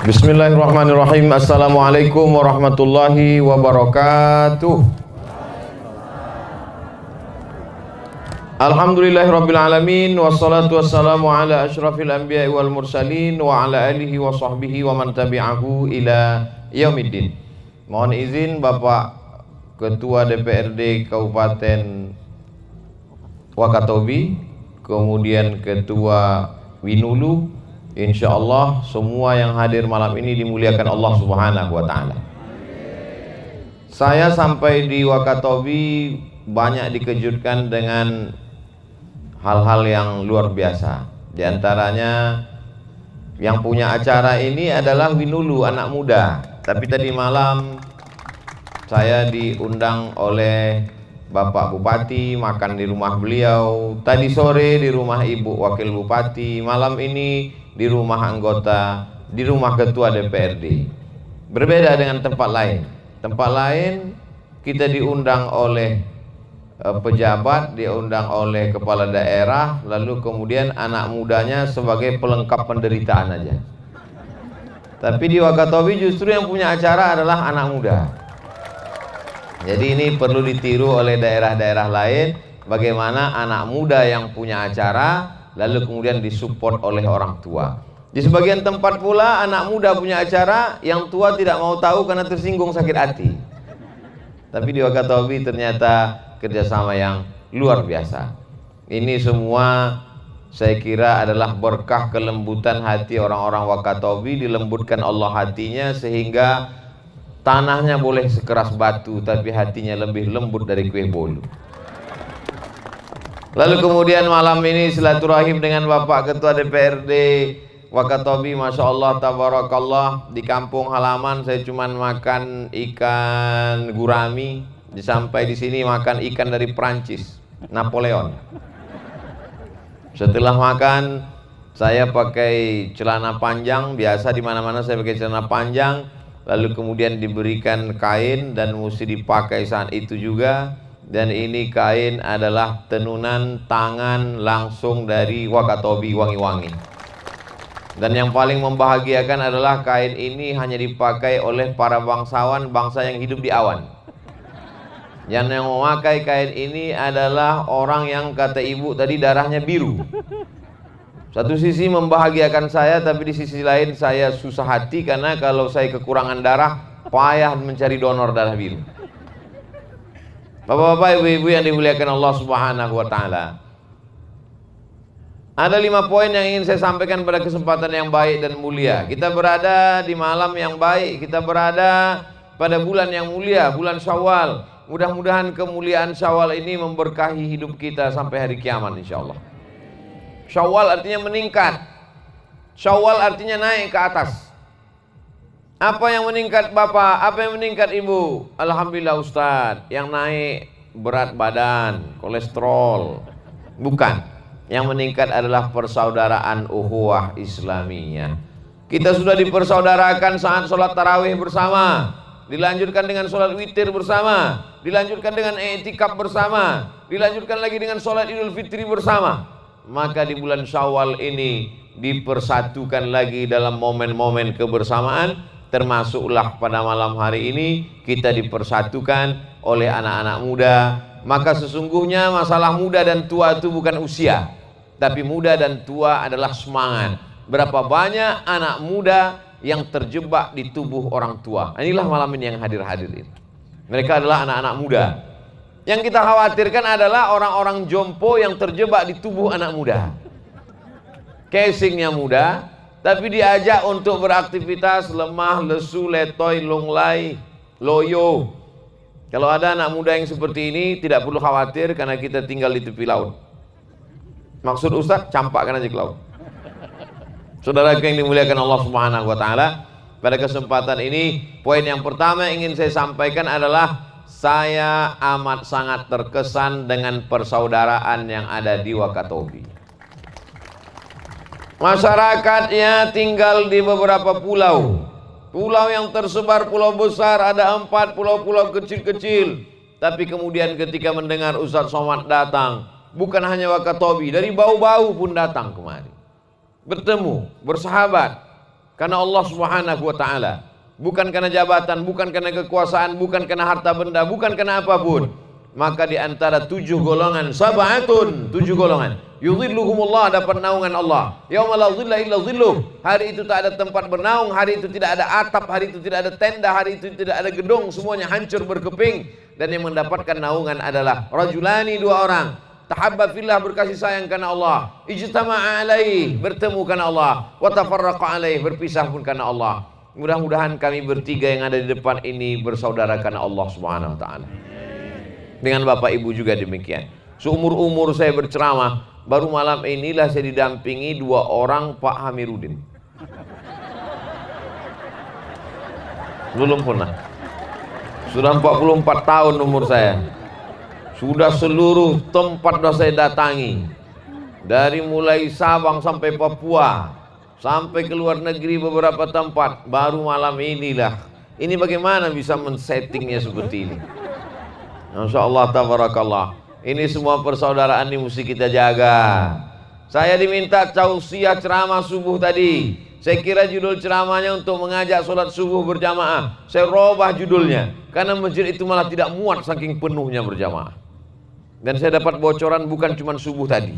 Bismillahirrahmanirrahim. Assalamualaikum warahmatullahi wabarakatuh. Alhamdulillahirabbil alamin wassalatu wassalamu ala asyrafil anbiya'i wal mursalin wa ala alihi wa sahbihi wa man tabi'ahu ila yaumiddin. Mohon izin Bapak Ketua DPRD Kabupaten Wakatobi, kemudian Ketua Winulu, insyaallah semua yang hadir malam ini dimuliakan Allah Subhanahu wa taala. Saya sampai di Wakatobi banyak dikejutkan dengan hal-hal yang luar biasa. Di antaranya yang punya acara ini adalah Winulu, anak muda. Tapi tadi malam saya diundang oleh Bapak Bupati makan di rumah beliau. Tadi sore di rumah Ibu Wakil Bupati. Malam ini di rumah anggota, di rumah Ketua DPRD. Berbeda dengan tempat lain. Tempat lain kita diundang oleh pejabat, diundang oleh kepala daerah, lalu kemudian anak mudanya sebagai pelengkap penderitaan aja. Tapi di Wakatobi justru yang punya acara adalah anak muda. Jadi ini perlu ditiru oleh daerah-daerah lain, bagaimana anak muda yang punya acara lalu kemudian disupport oleh orang tua. Di sebagian tempat pula anak muda punya acara, yang tua tidak mau tahu karena tersinggung, sakit hati. Tapi di Wakatobi ternyata kerjasama yang luar biasa. Ini semua saya kira adalah berkah kelembutan hati orang-orang Wakatobi. Dilembutkan Allah hatinya sehingga tanahnya boleh sekeras batu tapi hatinya lebih lembut dari kue bolu. Lalu kemudian malam ini silaturahim dengan Bapak Ketua DPRD Wakatobi. Masya Allah, tabarakallah. Di kampung halaman saya cuman makan ikan gurami. Sampai di sini makan ikan dari Prancis, Napoleon. Setelah makan saya pakai celana panjang, biasa di mana-mana saya pakai celana panjang. Lalu kemudian diberikan kain dan mesti dipakai saat itu juga. Dan ini kain adalah tenunan tangan langsung dari Wakatobi, wangi-wangi. Dan yang paling membahagiakan adalah kain ini hanya dipakai oleh para bangsawan, bangsa yang hidup di awan. Yang memakai kain ini adalah orang yang kata ibu tadi darahnya biru. Satu sisi membahagiakan saya, tapi di sisi lain saya susah hati karena kalau saya kekurangan darah payah mencari donor darah biru. Bapak-bapak, ibu-ibu yang dimuliakan Allah Subhanahu wa taala. Ada 5 poin yang ingin saya sampaikan pada kesempatan yang baik dan mulia. Kita berada di malam yang baik, kita berada pada bulan yang mulia, bulan Syawal. Mudah-mudahan kemuliaan Syawal ini memberkahi hidup kita sampai hari kiamat insyaallah. Syawal artinya meningkat. Syawal artinya naik ke atas. Apa yang meningkat Bapak? Apa yang meningkat Ibu? Alhamdulillah Ustaz, yang naik berat badan, kolesterol. Bukan. Yang meningkat adalah persaudaraan ukhuwah Islamiyah. Kita sudah dipersaudarakan saat sholat tarawih bersama, dilanjutkan dengan sholat witir bersama, dilanjutkan dengan i'tikaf bersama, dilanjutkan lagi dengan sholat Idul Fitri bersama. Maka di bulan Syawal ini dipersatukan lagi dalam momen-momen kebersamaan. Termasuklah pada malam hari ini kita dipersatukan oleh anak-anak muda. Maka sesungguhnya masalah muda dan tua itu bukan usia, tapi muda dan tua adalah semangat. Berapa banyak anak muda yang terjebak di tubuh orang tua. Inilah malam ini yang hadir-hadir ini. Mereka adalah anak-anak muda. Yang kita khawatirkan adalah orang-orang jompo yang terjebak di tubuh anak muda. Casingnya muda, tapi diajak untuk beraktivitas lemah, lesu, letoy, lunglai, loyo. Kalau ada anak muda yang seperti ini, tidak perlu khawatir karena kita tinggal di tepi laut. Maksud Ustaz, campakkan aja ke laut. Saudara yang dimuliakan Allah Subhanahu wa taala, pada kesempatan ini poin yang pertama yang ingin saya sampaikan adalah saya amat sangat terkesan dengan persaudaraan yang ada di Wakatobi. Masyarakatnya tinggal di beberapa pulau. Pulau yang tersebar pulau besar, ada 4 pulau-pulau kecil-kecil. Tapi kemudian ketika mendengar Ustaz Somad datang, bukan hanya Wakatobi, dari Bau-Bau pun datang kemari. Bertemu, bersahabat. karena Allah Subhanahu wa taala. Bukan karena jabatan, bukan karena kekuasaan, bukan karena harta benda, bukan karena apapun. Maka di antara 7 golongan, sab'atun, 7 golongan, yudhilluhumullah, dapat naungan Allah. Yauma la dhilla illa dhilluh. Hari itu tak ada tempat bernaung, hari itu tidak ada atap, hari itu tidak ada tenda, hari itu tidak ada gedung, semuanya hancur berkeping. Dan yang mendapatkan naungan adalah rajulani, 2 orang. Tahabba fillah, berkasih sayang karena Allah. Ijtama'a alaih, bertemu karena Allah. Wa tafarraqa alaih, berpisah pun karena Allah. Mudah-mudahan kami bertiga yang ada di depan ini bersaudara karena Allah Subhanahu wa taala. Dengan Bapak Ibu juga demikian. Seumur-umur saya berceramah, baru malam inilah saya didampingi 2 orang Pak Hamiruddin. Belum pernah. Sudah 44 tahun umur saya. Sudah seluruh tempat sudah saya datangi. Dari mulai Sabang sampai Papua, sampai ke luar negeri beberapa tempat. Baru malam inilah. Ini bagaimana bisa men-settingnya seperti ini? Masya Allah, tabarakallah. Ini semua persaudaraan ini mesti kita jaga. Saya diminta tausiah ceramah subuh tadi. Saya kira judul ceramahnya untuk mengajak sholat subuh berjamaah. Saya robah judulnya, karena masjid itu malah tidak muat saking penuhnya berjamaah. Dan saya dapat bocoran bukan cuma subuh tadi,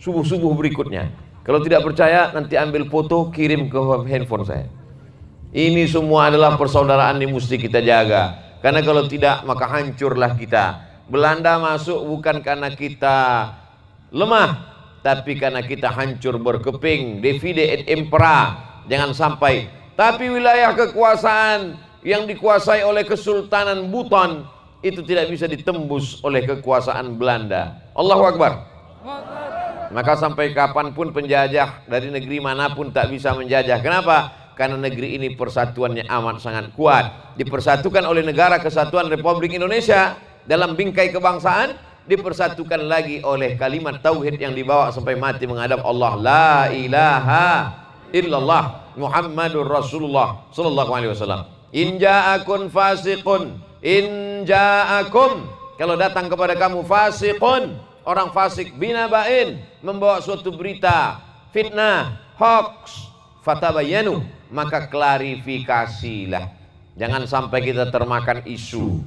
subuh-subuh berikutnya. Kalau tidak percaya nanti ambil foto, kirim ke handphone saya. Ini semua adalah persaudaraan yang mesti kita jaga. Karena kalau tidak maka hancurlah kita. Belanda masuk bukan karena kita lemah, tapi karena kita hancur berkeping, divide et impera. Jangan sampai. Tapi wilayah kekuasaan yang dikuasai oleh Kesultanan Buton itu tidak bisa ditembus oleh kekuasaan Belanda. Allahu Akbar. Maka sampai kapanpun penjajah dari negeri manapun tak bisa menjajah. Kenapa? Karena negeri ini persatuannya amat sangat kuat. Dipersatukan oleh Negara Kesatuan Republik Indonesia dalam bingkai kebangsaan, dipersatukan lagi oleh kalimat tauhid yang dibawa sampai mati menghadap Allah. La ilaha illallah Muhammadur Rasulullah sallallahu alaihi wasallam. In ja'akun fasiqun, in ja'akum, kalau datang kepada kamu fasiqun, orang fasik, binaba'in, membawa suatu berita fitnah, hoax, fatabayyanu, maka klarifikasilah. Jangan sampai kita termakan isu.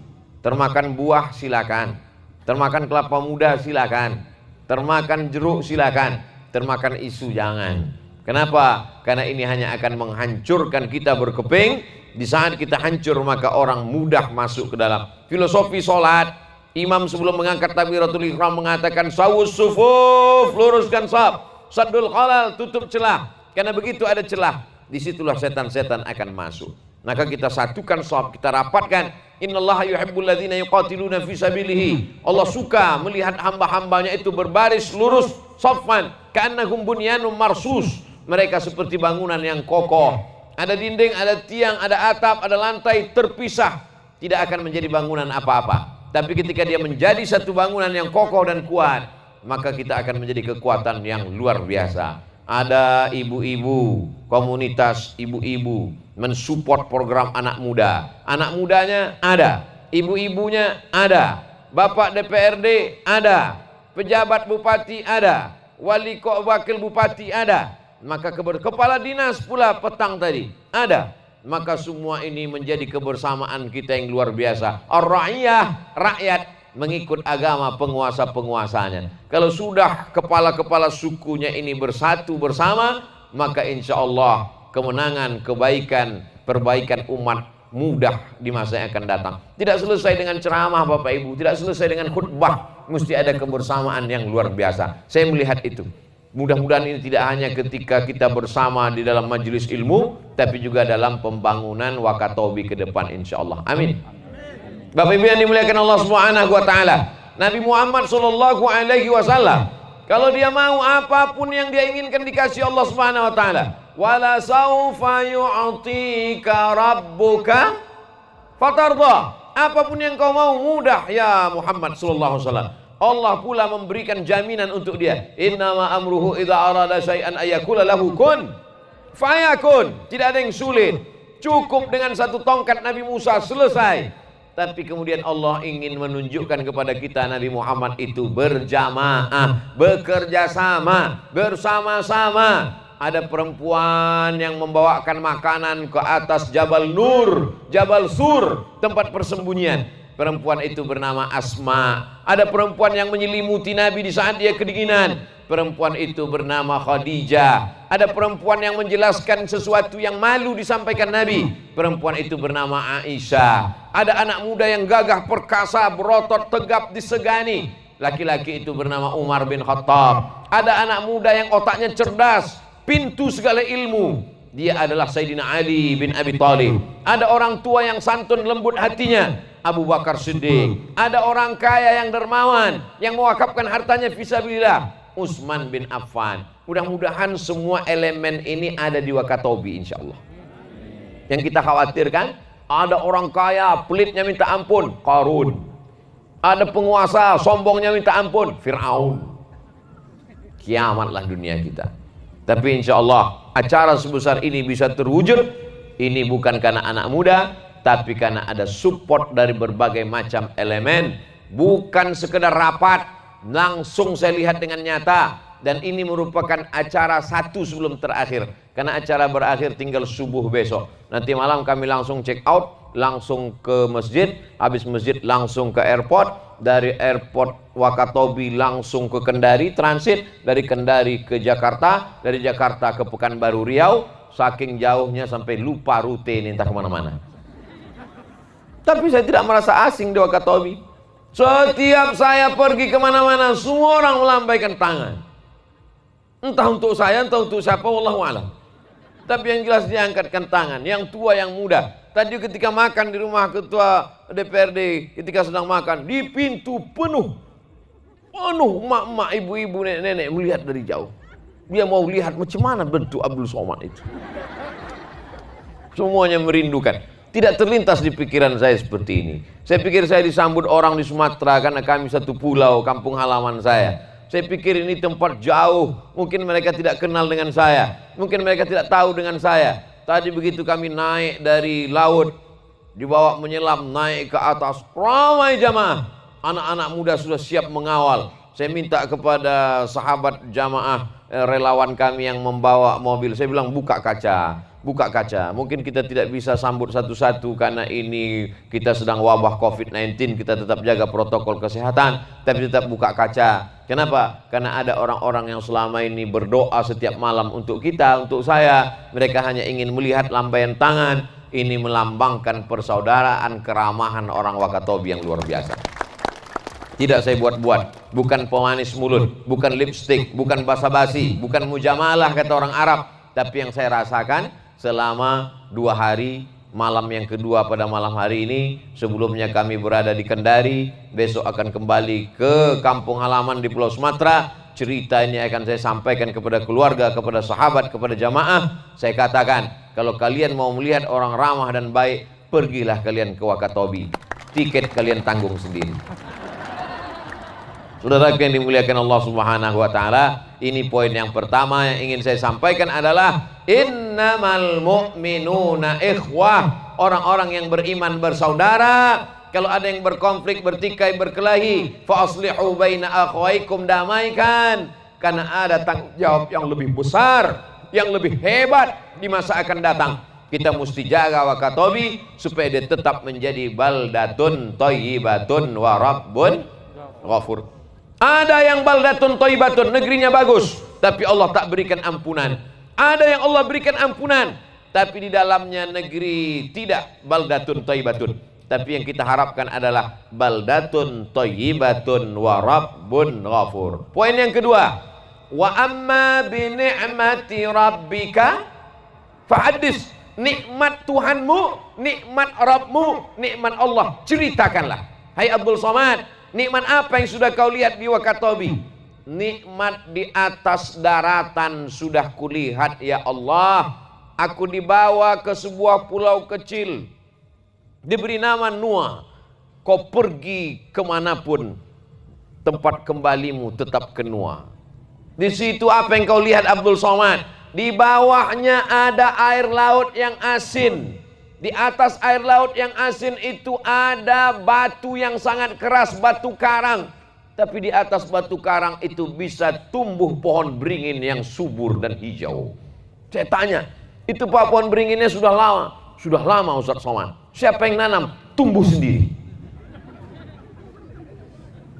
Termakan buah silakan, termakan kelapa muda silakan, termakan jeruk silakan, termakan isu jangan. Kenapa? Karena ini hanya akan menghancurkan kita berkeping. Di saat kita hancur maka orang mudah masuk ke dalam filosofi sholat. Imam sebelum mengangkat takbiratul ihram mengatakan sawus sufuf, luruskan shaf, saddul khalal, tutup celah. Karena begitu ada celah, disitulah setan-setan akan masuk. Maka kita satukan shaf, kita rapatkan. Innallaha yuhibbul ladzina yuqatiluna fi sabilihi. Allah suka melihat hamba-hambanya itu berbaris lurus, shaffan ka'annahum bunyanun marsus. Mereka seperti bangunan yang kokoh. Ada dinding, ada tiang, ada atap, ada lantai terpisah. Tidak akan menjadi bangunan apa-apa. Tapi ketika dia menjadi satu bangunan yang kokoh dan kuat, maka kita akan menjadi kekuatan yang luar biasa. Ada ibu-ibu, komunitas ibu-ibu mensupport program anak muda. Anak mudanya ada, ibu-ibunya ada, bapak DPRD ada, pejabat bupati ada, wakil bupati ada. Maka kepala dinas pula petang tadi ada. Maka semua ini menjadi kebersamaan kita yang luar biasa. Ar-ra'iyah, rakyat mengikut agama penguasa-penguasanya. Kalau sudah kepala-kepala sukunya ini bersatu bersama, maka insya Allah kemenangan, kebaikan, perbaikan umat mudah di masa yang akan datang. Tidak selesai dengan ceramah Bapak Ibu, tidak selesai dengan khutbah, mesti ada kebersamaan yang luar biasa. Saya melihat itu. Mudah-mudahan ini tidak hanya ketika kita bersama di dalam majelis ilmu, tapi juga dalam pembangunan Wakatobi ke depan insyaallah. Amin. Bapak Ibu yang dimuliakan Allah Subhanahu wa taala, Nabi Muhammad sallallahu alaihi wasallam kalau dia mau apapun yang dia inginkan dikasih Allah Subhanahu wa taala. Wala saufa yu'tika rabbuka fatarda. Apapun yang kau mau mudah ya Muhammad sallallahu alaihi wasallam. Allah pula memberikan jaminan untuk dia. Innama amruhu idza arada syai'an ayyakula lahu kun fayakun. Tidak ada yang sulit. Cukup dengan satu tongkat Nabi Musa selesai. Tapi kemudian Allah ingin menunjukkan kepada kita Nabi Muhammad itu berjamaah, bekerja sama, bersama-sama. ada perempuan yang membawakan makanan ke atas Jabal Nur, Jabal Sur, tempat persembunyian. Perempuan itu bernama Asma. Ada perempuan yang menyelimuti Nabi di saat dia kedinginan. Perempuan itu bernama Khadijah. Ada perempuan yang menjelaskan sesuatu yang malu disampaikan Nabi. Perempuan itu bernama Aisyah. Ada anak muda yang gagah perkasa, berotot, tegap, disegani. Laki-laki itu bernama Umar bin Khattab. Ada anak muda yang otaknya cerdas, pintu segala ilmu. Dia adalah Sayyidina Ali bin Abi Thalib. Ada orang tua yang santun lembut hatinya, Abu Bakar Siddiq. Ada orang kaya yang dermawan, yang mewakafkan hartanya fisabilillah, Utsman bin Affan. Mudah-mudahan semua elemen ini ada di Wakatobi insyaallah. Yang kita khawatirkan, ada orang kaya pelitnya minta ampun, Qarun. Ada penguasa sombongnya minta ampun, Fir'aun. Kiamatlah dunia kita. Tapi insya Allah acara sebesar ini bisa terwujud. Ini bukan karena anak muda, tapi karena ada support dari berbagai macam elemen. Bukan sekedar rapat, langsung saya lihat dengan nyata. Dan ini merupakan acara satu sebelum terakhir. Karena acara berakhir tinggal subuh besok. Nanti malam kami langsung check out, langsung ke masjid. Habis masjid langsung ke airport. Dari airport Wakatobi langsung ke Kendari, transit dari Kendari ke Jakarta, dari Jakarta ke Pekanbaru Riau. Saking jauhnya sampai lupa rute ini entah kemana-mana. Tapi saya tidak merasa asing di Wakatobi. Setiap saya pergi kemana-mana, semua orang melambaikan tangan. Entah untuk saya, entah untuk siapa, wallahu a'lam. Tapi yang jelas dia angkatkan tangan, yang tua, yang muda. Tadi ketika makan di rumah ketua DPRD, ketika sedang makan, di pintu penuh emak-emak, ibu-ibu, nenek-nenek melihat dari jauh. Dia mau lihat macam mana bentuk Abdul Somad itu. Semuanya merindukan. Tidak terlintas di pikiran saya seperti ini. Saya pikir saya disambut orang di Sumatera karena kami satu pulau, kampung halaman saya. Saya pikir ini tempat jauh, mungkin mereka tidak kenal dengan saya, mungkin mereka tidak tahu dengan saya. Tadi begitu kami naik dari laut, dibawa menyelam naik ke atas, ramai jamaah. Anak-anak muda sudah siap mengawal. Saya minta kepada sahabat jamaah relawan kami yang membawa mobil, saya bilang buka kaca. Buka kaca, mungkin kita tidak bisa sambut satu-satu karena ini kita sedang wabah COVID-19, kita tetap jaga protokol kesehatan, tapi tetap buka kaca. Kenapa? Karena ada orang-orang yang selama ini berdoa setiap malam untuk kita, untuk saya. Mereka hanya ingin melihat lambaian tangan. Ini melambangkan persaudaraan, keramahan orang Wakatobi yang luar biasa. Tidak saya buat-buat, bukan pemanis mulut, bukan lipstik, bukan basa-basi, bukan mujamalah kata orang Arab, tapi yang saya rasakan selama 2 hari, malam yang kedua pada malam hari ini. Sebelumnya kami berada di Kendari, besok akan kembali ke kampung halaman di Pulau Sumatera. Cerita ini akan saya sampaikan kepada keluarga, kepada sahabat, kepada jamaah. Saya katakan, kalau kalian mau melihat orang ramah dan baik, pergilah kalian ke Wakatobi. Tiket kalian tanggung sendiri. Saudara yang dimuliakan Allah Subhanahu wa taala, ini poin yang pertama yang ingin saya sampaikan adalah innamal mu'minuna ikhwah. Orang-orang yang beriman bersaudara. Kalau ada yang berkonflik, bertikai, berkelahi, fa aslihu baina akhwaikum, damaikan. Karena ada tanggung jawab yang lebih besar, yang lebih hebat di masa akan datang. Kita mesti jaga Wakatobi supaya dia tetap menjadi baldatun thayyibatun wa rabbun ghafur. Ada yang baldatun thayyibatun, negerinya bagus, tapi Allah tak berikan ampunan. Ada yang Allah berikan ampunan, tapi di dalamnya negeri tidak baldatun thayyibatun. Tapi yang kita harapkan adalah baldatun thayyibatun wa rabbun ghafur. Poin yang kedua, wa amma bi ni'mati rabbika fahaddis. Nikmat Tuhanmu, nikmat Rabbmu, nikmat Allah, ceritakanlah. Hai Abdul Somad, nikmat apa yang sudah kau lihat di Wakatobi? Nikmat di atas daratan sudah kulihat ya Allah. Aku dibawa ke sebuah pulau kecil, diberi nama Nuh. Kau pergi kemanapun, tempat kembalimu tetap ke Nuh. Di situ apa yang kau lihat Abdul Somad? Di bawahnya ada air laut yang asin. Di atas air laut yang asin itu ada batu yang sangat keras, batu karang. Tapi di atas batu karang itu bisa tumbuh pohon beringin yang subur dan hijau. Saya tanya, itu Pak pohon beringinnya sudah lama? Sudah lama Ustaz Somad. Siapa yang nanam? Tumbuh sendiri.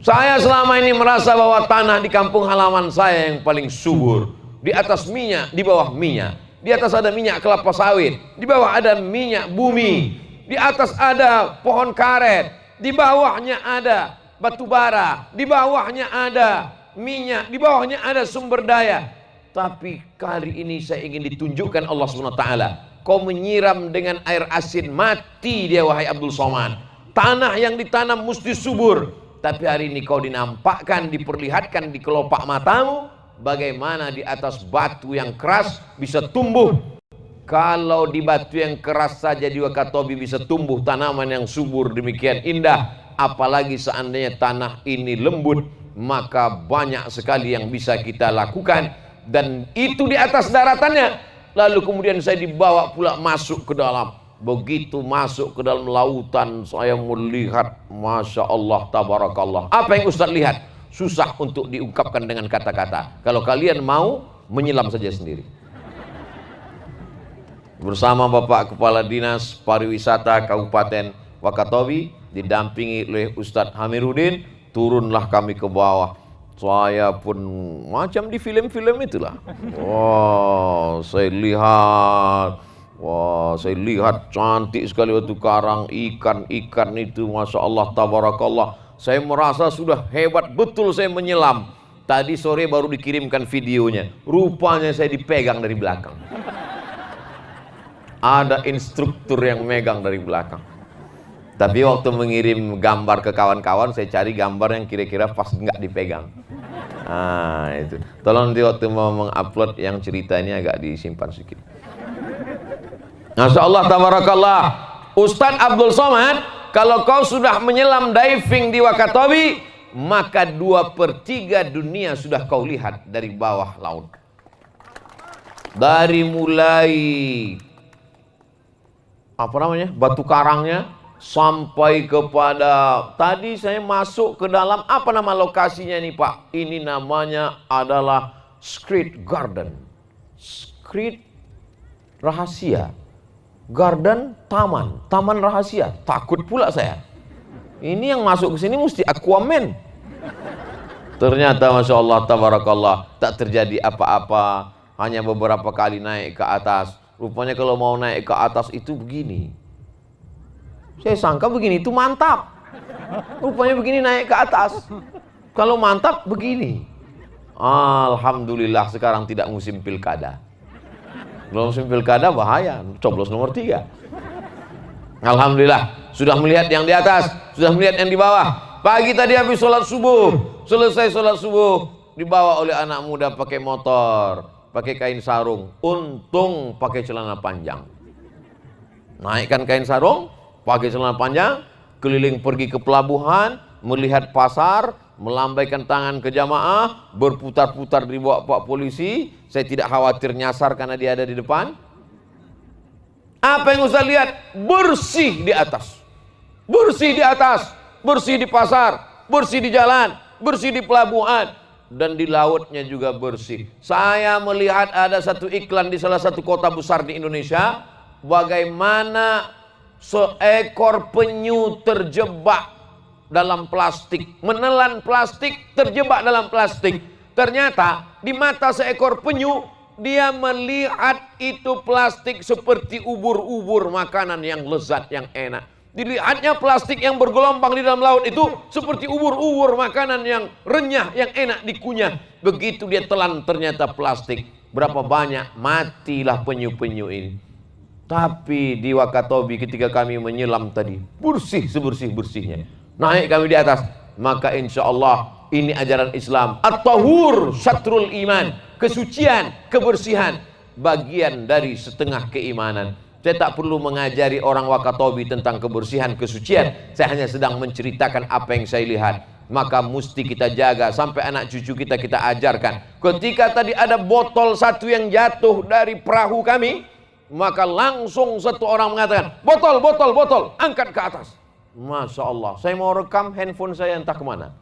Saya selama ini merasa bahwa tanah di kampung halaman saya yang paling subur. Di atas minyak, di bawah minyak. Di atas ada minyak kelapa sawit, di bawah ada minyak bumi. Di atas ada pohon karet, di bawahnya ada batu bara, di bawahnya ada minyak, di bawahnya ada sumber daya. Tapi kali ini saya ingin ditunjukkan Allah SWT. Kau menyiram dengan air asin, mati dia wahai Abdul Somad. Tanah yang ditanam mesti subur. Tapi hari ini kau dinampakkan, diperlihatkan di kelopak matamu, bagaimana di atas batu yang keras bisa tumbuh. Kalau di batu yang keras saja di Wakatobi bisa tumbuh tanaman yang subur demikian indah, apalagi seandainya tanah ini lembut, maka banyak sekali yang bisa kita lakukan. Dan itu di atas daratannya. Lalu kemudian saya dibawa pula masuk ke dalam. Begitu masuk ke dalam lautan, saya melihat, Masya Allah, Tabarakallah. Apa yang Ustaz lihat? Susah untuk diungkapkan dengan kata-kata. Kalau kalian mau, menyelam saja sendiri. Bersama Bapak Kepala Dinas Pariwisata Kabupaten Wakatobi, didampingi oleh Ustadz Hamiruddin, turunlah kami ke bawah. Saya pun macam di film-film itulah. Wah, saya lihat cantik sekali batu karang, ikan-ikan itu, Masya Allah, Tabarakallah. Saya merasa sudah hebat betul saya menyelam. Tadi sore baru dikirimkan videonya. Rupanya saya dipegang dari belakang. Ada instruktur yang megang dari belakang. Tapi waktu mengirim gambar ke kawan-kawan, saya cari gambar yang kira-kira pas nggak dipegang. Nah itu. Tolong nanti waktu mau mengupload yang ceritanya agak disimpan sedikit. Masya Allah, Tabarakallah. Ustadz Abdul Somad, kalau kau sudah menyelam diving di Wakatobi, maka 2/3 dunia sudah kau lihat dari bawah laut. Dari mulai batu karangnya sampai kepada tadi saya masuk ke dalam, apa nama lokasinya nih Pak? Ini namanya adalah Secret Garden. Secret rahasia. Garden, taman rahasia. Takut pula saya. Ini yang masuk ke sini mesti Aquaman. Ternyata Masya Allah, Tabarakallah, tak terjadi apa-apa. Hanya beberapa kali naik ke atas. Rupanya kalau mau naik ke atas itu begini. Saya sangka begini itu mantap. Rupanya begini naik ke atas. Kalau mantap begini. Alhamdulillah sekarang tidak musim pilkada. Kalau musim pilkada bahaya, coblos nomor 3. Alhamdulillah sudah melihat yang di atas, sudah melihat yang di bawah. Pagi tadi habis sholat subuh, selesai sholat subuh dibawa oleh anak muda pakai motor, pakai kain sarung. Untung pakai celana panjang. Naikkan kain sarung, pakai celana panjang, keliling pergi ke pelabuhan, melihat pasar, melambaikan tangan ke jamaah, berputar-putar di bawah Pak Polisi. Saya tidak khawatir nyasar karena dia ada di depan. Apa yang Ustaz lihat? Bersih di atas. Bersih di atas, bersih di pasar, bersih di jalan, bersih di pelabuhan, dan di lautnya juga bersih. Saya melihat ada satu iklan di salah satu kota besar di Indonesia, bagaimana seekor penyu terjebak dalam plastik, menelan plastik, terjebak dalam plastik. Ternyata di mata seekor penyu, dia melihat itu plastik seperti ubur-ubur, makanan yang lezat, yang enak. Dilihatnya plastik yang bergelombang di dalam laut itu seperti ubur-ubur, makanan yang renyah, yang enak dikunyah. Begitu dia telan ternyata plastik. Berapa banyak matilah penyu-penyu ini. Tapi di Wakatobi ketika kami menyelam tadi, bersih sebersih-bersihnya. Naik kami di atas, maka insya Allah ini ajaran Islam. At-tahur syatrul iman, kesucian, kebersihan, bagian dari setengah keimanan. Saya tak perlu mengajari orang Wakatobi tentang kebersihan, kesucian. Saya hanya sedang menceritakan apa yang saya lihat. Maka mesti kita jaga sampai anak cucu kita ajarkan. Ketika tadi ada botol satu yang jatuh dari perahu kami, maka langsung satu orang mengatakan, botol, botol, botol, angkat ke atas. Masya Allah, saya mau rekam, handphone saya entah kemana.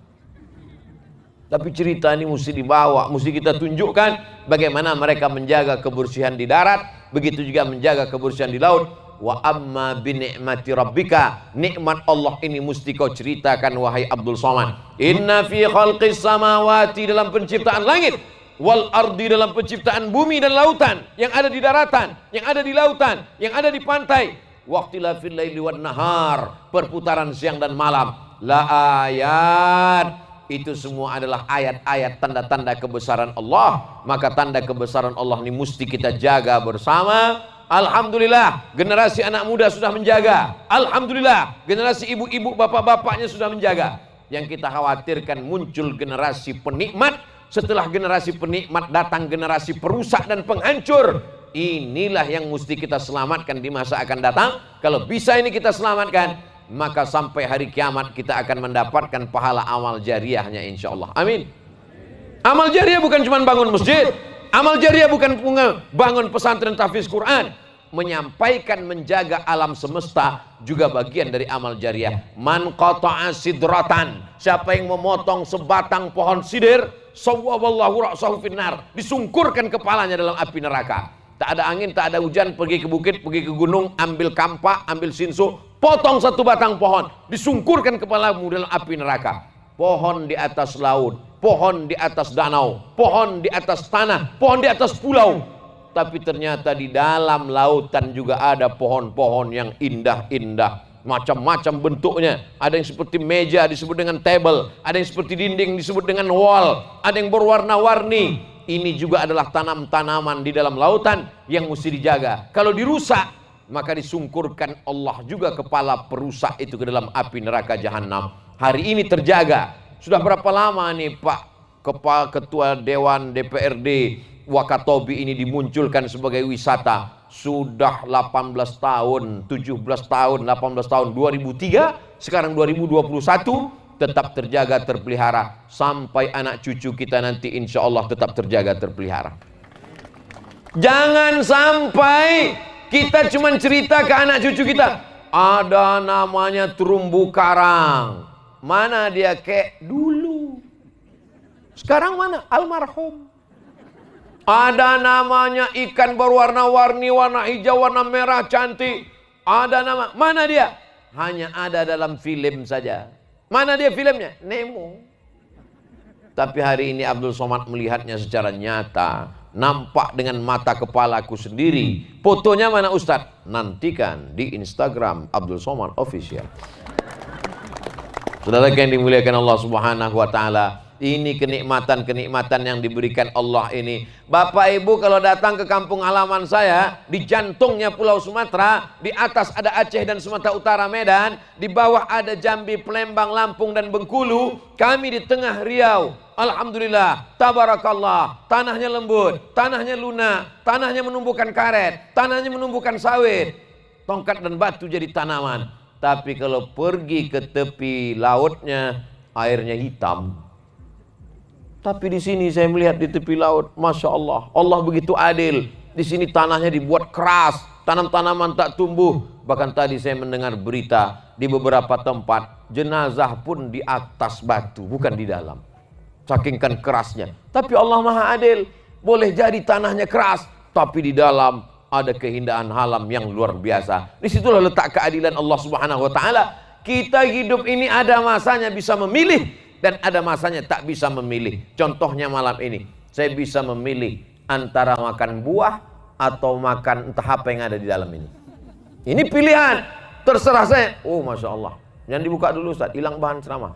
Tapi cerita ini mesti dibawa, mesti kita tunjukkan bagaimana mereka menjaga kebersihan di darat, begitu juga menjaga kebersihan di laut. Wa amma bi ni'mati rabbika, nikmat Allah ini mesti kau ceritakan wahai Abdul Somad. Inna fi khalqis samawati, dalam penciptaan langit, wal ardi, dalam penciptaan bumi dan lautan, yang ada di daratan, yang ada di lautan, yang ada di pantai, waqtilafil laili wan nahar, perputaran siang dan malam, la ayat, itu semua adalah ayat-ayat tanda-tanda kebesaran Allah. Maka tanda kebesaran Allah ini mesti kita jaga bersama. Alhamdulillah, generasi anak muda sudah menjaga. Alhamdulillah, generasi ibu-ibu, bapak-bapaknya sudah menjaga. Yang kita khawatirkan muncul generasi penikmat. Setelah generasi penikmat datang generasi perusak dan penghancur. Inilah yang mesti kita selamatkan di masa akan datang. Kalau bisa ini kita selamatkan, maka sampai hari kiamat kita akan mendapatkan pahala amal jariahnya, insya Allah. Amin. Amal jariah bukan cuma bangun masjid. Amal jariah bukan bangun pesantren tahfiz Quran. Menyampaikan, menjaga alam semesta juga bagian dari amal jariah. Man qata'a sidratan, siapa yang memotong sebatang pohon sidir, sawwaballahu ra'sahu finnar, disungkurkan kepalanya dalam api neraka. Tak ada angin, tak ada hujan, pergi ke bukit, pergi ke gunung, ambil kampak, ambil sinsu, potong satu batang pohon, disungkurkan kepalamu dalam api neraka. Pohon di atas laut, pohon di atas danau, pohon di atas tanah, pohon di atas pulau. Tapi ternyata di dalam lautan juga ada pohon-pohon yang indah-indah, macam-macam bentuknya. Ada yang seperti meja disebut dengan table, ada yang seperti dinding disebut dengan wall, ada yang berwarna-warni. Ini juga adalah tanam-tanaman di dalam lautan yang mesti dijaga. Kalau dirusak, maka disungkurkan Allah juga kepala perusak itu ke dalam api neraka jahanam. Hari ini terjaga. Sudah berapa lama nih Pak Kepala Ketua Dewan DPRD Wakatobi ini dimunculkan sebagai wisata? Sudah 18 tahun, 17 tahun, 18 tahun, 2003, sekarang 2021, tetap terjaga, terpelihara. Sampai anak cucu kita nanti insya Allah tetap terjaga, terpelihara. Jangan sampai kita cuma cerita ke anak cucu kita, ada namanya terumbu karang. Mana dia kek dulu? Sekarang mana? Almarhum. Ada namanya ikan berwarna-warni, warna hijau, warna merah, cantik. Ada nama. Mana dia? Hanya ada dalam film saja. Mana dia filmnya? Nemo. Tapi hari ini Abdul Somad melihatnya secara nyata. Nampak dengan mata kepalaku sendiri. Fotonya mana Ustadz? Nantikan di Instagram Abdul Somad Official. Saudara yang dimuliakan Allah Subhanahu wa taala, ini kenikmatan-kenikmatan yang diberikan Allah ini. Bapak Ibu kalau datang ke kampung halaman saya, di jantungnya Pulau Sumatera, di atas ada Aceh dan Sumatera Utara Medan, di bawah ada Jambi, Palembang, Lampung dan Bengkulu, kami di tengah Riau. Alhamdulillah, tabarakallah, tanahnya lembut, tanahnya lunak, tanahnya menumbuhkan karet, tanahnya menumbuhkan sawit, tongkat dan batu jadi tanaman. Tapi kalau pergi ke tepi lautnya, airnya hitam. Tapi di sini saya melihat di tepi laut, Masya Allah, Allah begitu adil. Di sini tanahnya dibuat keras, tanam-tanaman tak tumbuh. Bahkan tadi saya mendengar berita, di beberapa tempat, jenazah pun di atas batu, bukan di dalam. Sakingkan kerasnya. Tapi Allah Maha Adil, boleh jadi tanahnya keras, tapi di dalam ada keindahan alam yang luar biasa. Disitulah letak keadilan Allah Subhanahu wa taala. Kita hidup ini ada masanya bisa memilih dan ada masanya tak bisa memilih. Contohnya malam ini, saya bisa memilih antara makan buah atau makan entah apa yang ada di dalam ini. Ini pilihan, terserah saya. Oh Masya Allah, jangan dibuka dulu Ustaz, hilang bahan ceramah.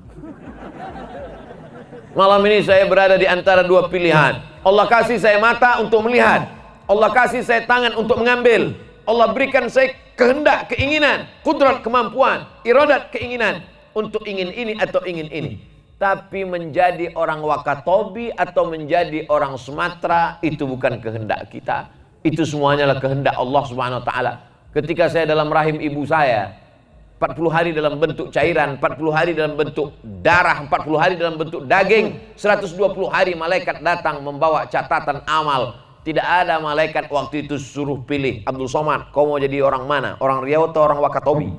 Malam ini saya berada di antara dua pilihan. Allah kasih saya mata untuk melihat, Allah kasih saya tangan untuk mengambil. Allah berikan saya kehendak, keinginan, kudrat, kemampuan, iradat, keinginan untuk ingin ini atau ingin ini. Tapi menjadi orang Wakatobi atau menjadi orang Sumatera itu bukan kehendak kita. Itu semuanya adalah kehendak Allah Subhanahu wa taala. Ketika saya dalam rahim ibu saya, 40 hari dalam bentuk cairan, 40 hari dalam bentuk darah, 40 hari dalam bentuk daging, 120 hari malaikat datang membawa catatan amal. Tidak ada malaikat waktu itu suruh pilih, Abdul Somad, kau mau jadi orang mana? Orang Riau atau orang Wakatobi?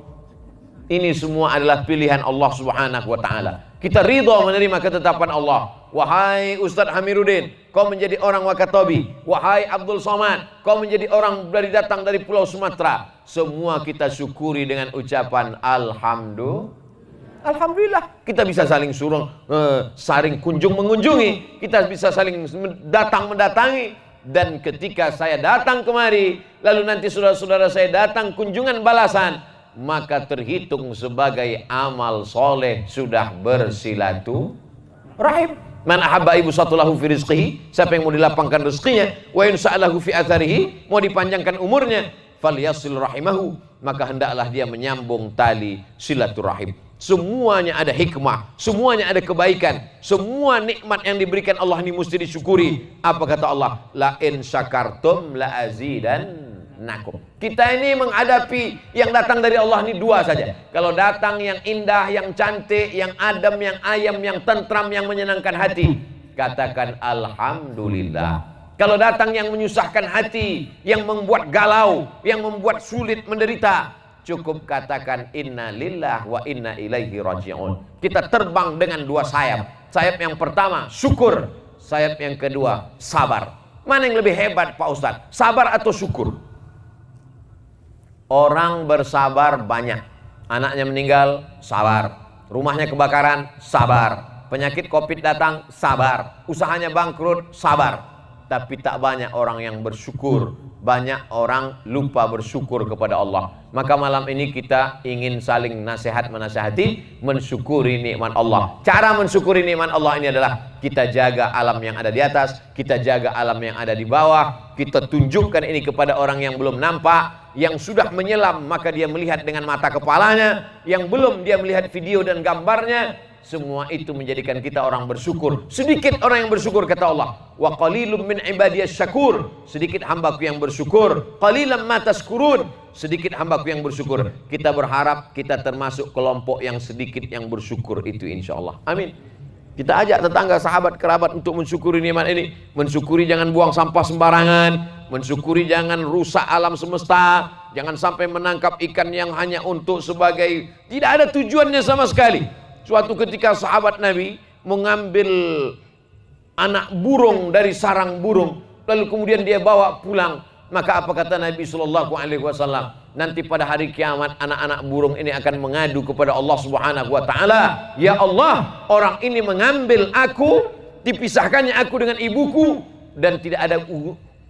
Ini semua adalah pilihan Allah Subhanahu wa taala. Kita ridha menerima ketetapan Allah. Wahai Ustadz Hamiruddin, kau menjadi orang Wakatobi. Wahai Abdul Somad, kau menjadi orang datang dari Pulau Sumatera. Semua kita syukuri dengan ucapan Alhamdulillah. Kita bisa saling saling kunjung mengunjungi. Kita bisa saling datang mendatangi. Dan ketika saya datang kemari, lalu nanti saudara-saudara saya datang kunjungan balasan, maka terhitung sebagai amal soleh sudah bersilaturahim. Man ahabba ibsatulahu fi rizqihi, siapa yang mau dilapangkan rezekinya, wa yunsa'alahu fi atharihi, mau dipanjangkan umurnya, falyasil rahimahu, maka hendaklah dia menyambung tali silaturahim. Semuanya ada hikmah, semuanya ada kebaikan, semua nikmat yang diberikan Allah ini mesti disyukuri. Apa kata Allah? La in syakartum la azidannakum. Kita ini menghadapi yang datang dari Allah ini dua saja. Kalau datang yang indah, yang cantik, yang adem, yang ayam, yang tentram, yang menyenangkan hati, katakan alhamdulillah. Kalau datang yang menyusahkan hati, yang membuat galau, yang membuat sulit, menderita, cukup katakan inna lillah wa inna ilaihi raji'un. Kita terbang dengan dua sayap. Sayap yang pertama syukur, sayap yang kedua sabar. Mana yang lebih hebat Pak Ustadz? Sabar atau syukur? Orang bersabar banyak. Anaknya meninggal, sabar. Rumahnya kebakaran, sabar. Penyakit Covid datang, sabar. Usahanya bangkrut, sabar. Tapi tak banyak orang yang bersyukur. Banyak orang lupa bersyukur kepada Allah. Maka malam ini kita ingin saling menasehati, mensyukuri nikmat Allah. Cara mensyukuri nikmat Allah ini adalah kita jaga alam yang ada di atas, kita jaga alam yang ada di bawah, kita tunjukkan ini kepada orang yang belum nampak, yang sudah menyelam maka dia melihat dengan mata kepalanya, yang belum dia melihat video dan gambarnya. Semua itu menjadikan kita orang bersyukur. Sedikit orang yang bersyukur kata Allah. Wa qalilum min ibadiyas syakur. Sedikit hambaku yang bersyukur. Qalilan ma tashkurun. Sedikit hambaku yang bersyukur. Kita berharap kita termasuk kelompok yang sedikit yang bersyukur itu insyaallah. Amin. Kita ajak tetangga, sahabat, kerabat untuk mensyukuri nikmat ini. Mensyukuri jangan buang sampah sembarangan. Mensyukuri jangan rusak alam semesta. Jangan sampai menangkap ikan yang hanya untuk sebagai, tidak ada tujuannya sama sekali. Suatu ketika sahabat Nabi mengambil anak burung dari sarang burung, lalu kemudian dia bawa pulang. Maka apa kata Nabi SAW? Nanti pada hari kiamat anak-anak burung ini akan mengadu kepada Allah Subhanahu Wa Taala. Ya Allah, orang ini mengambil aku, dipisahkannya aku dengan ibuku, dan tidak ada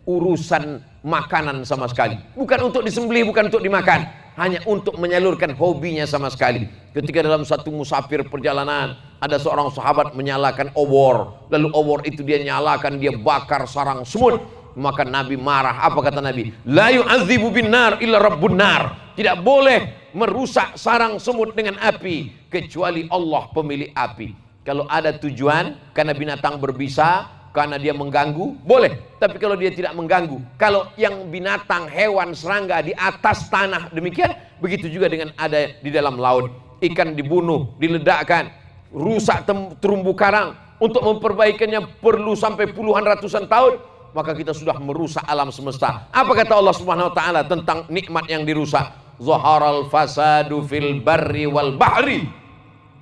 urusan makanan sama sekali. Bukan untuk disembelih, bukan untuk dimakan, hanya untuk menyalurkan hobinya sama sekali. Ketika dalam satu musafir perjalanan, ada seorang sahabat menyalakan obor, lalu obor itu dia nyalakan, dia bakar sarang semut. Maka Nabi marah. Apa kata Nabi? La yu'adzibu bin nar illa rabbun nar. Tidak boleh merusak sarang semut dengan api kecuali Allah pemilik api. Kalau ada tujuan karena binatang berbisa, karena dia mengganggu, boleh. Tapi kalau dia tidak mengganggu, kalau yang binatang, hewan, serangga di atas tanah demikian, begitu juga dengan ada di dalam laut. Ikan dibunuh, diledakkan, rusak terumbu karang. Untuk memperbaikannya perlu sampai puluhan ratusan tahun. Maka kita sudah merusak alam semesta. Apa kata Allah Subhanahu Wa Taala tentang nikmat yang dirusak? Zaharal fasadu fil barri wal bahri.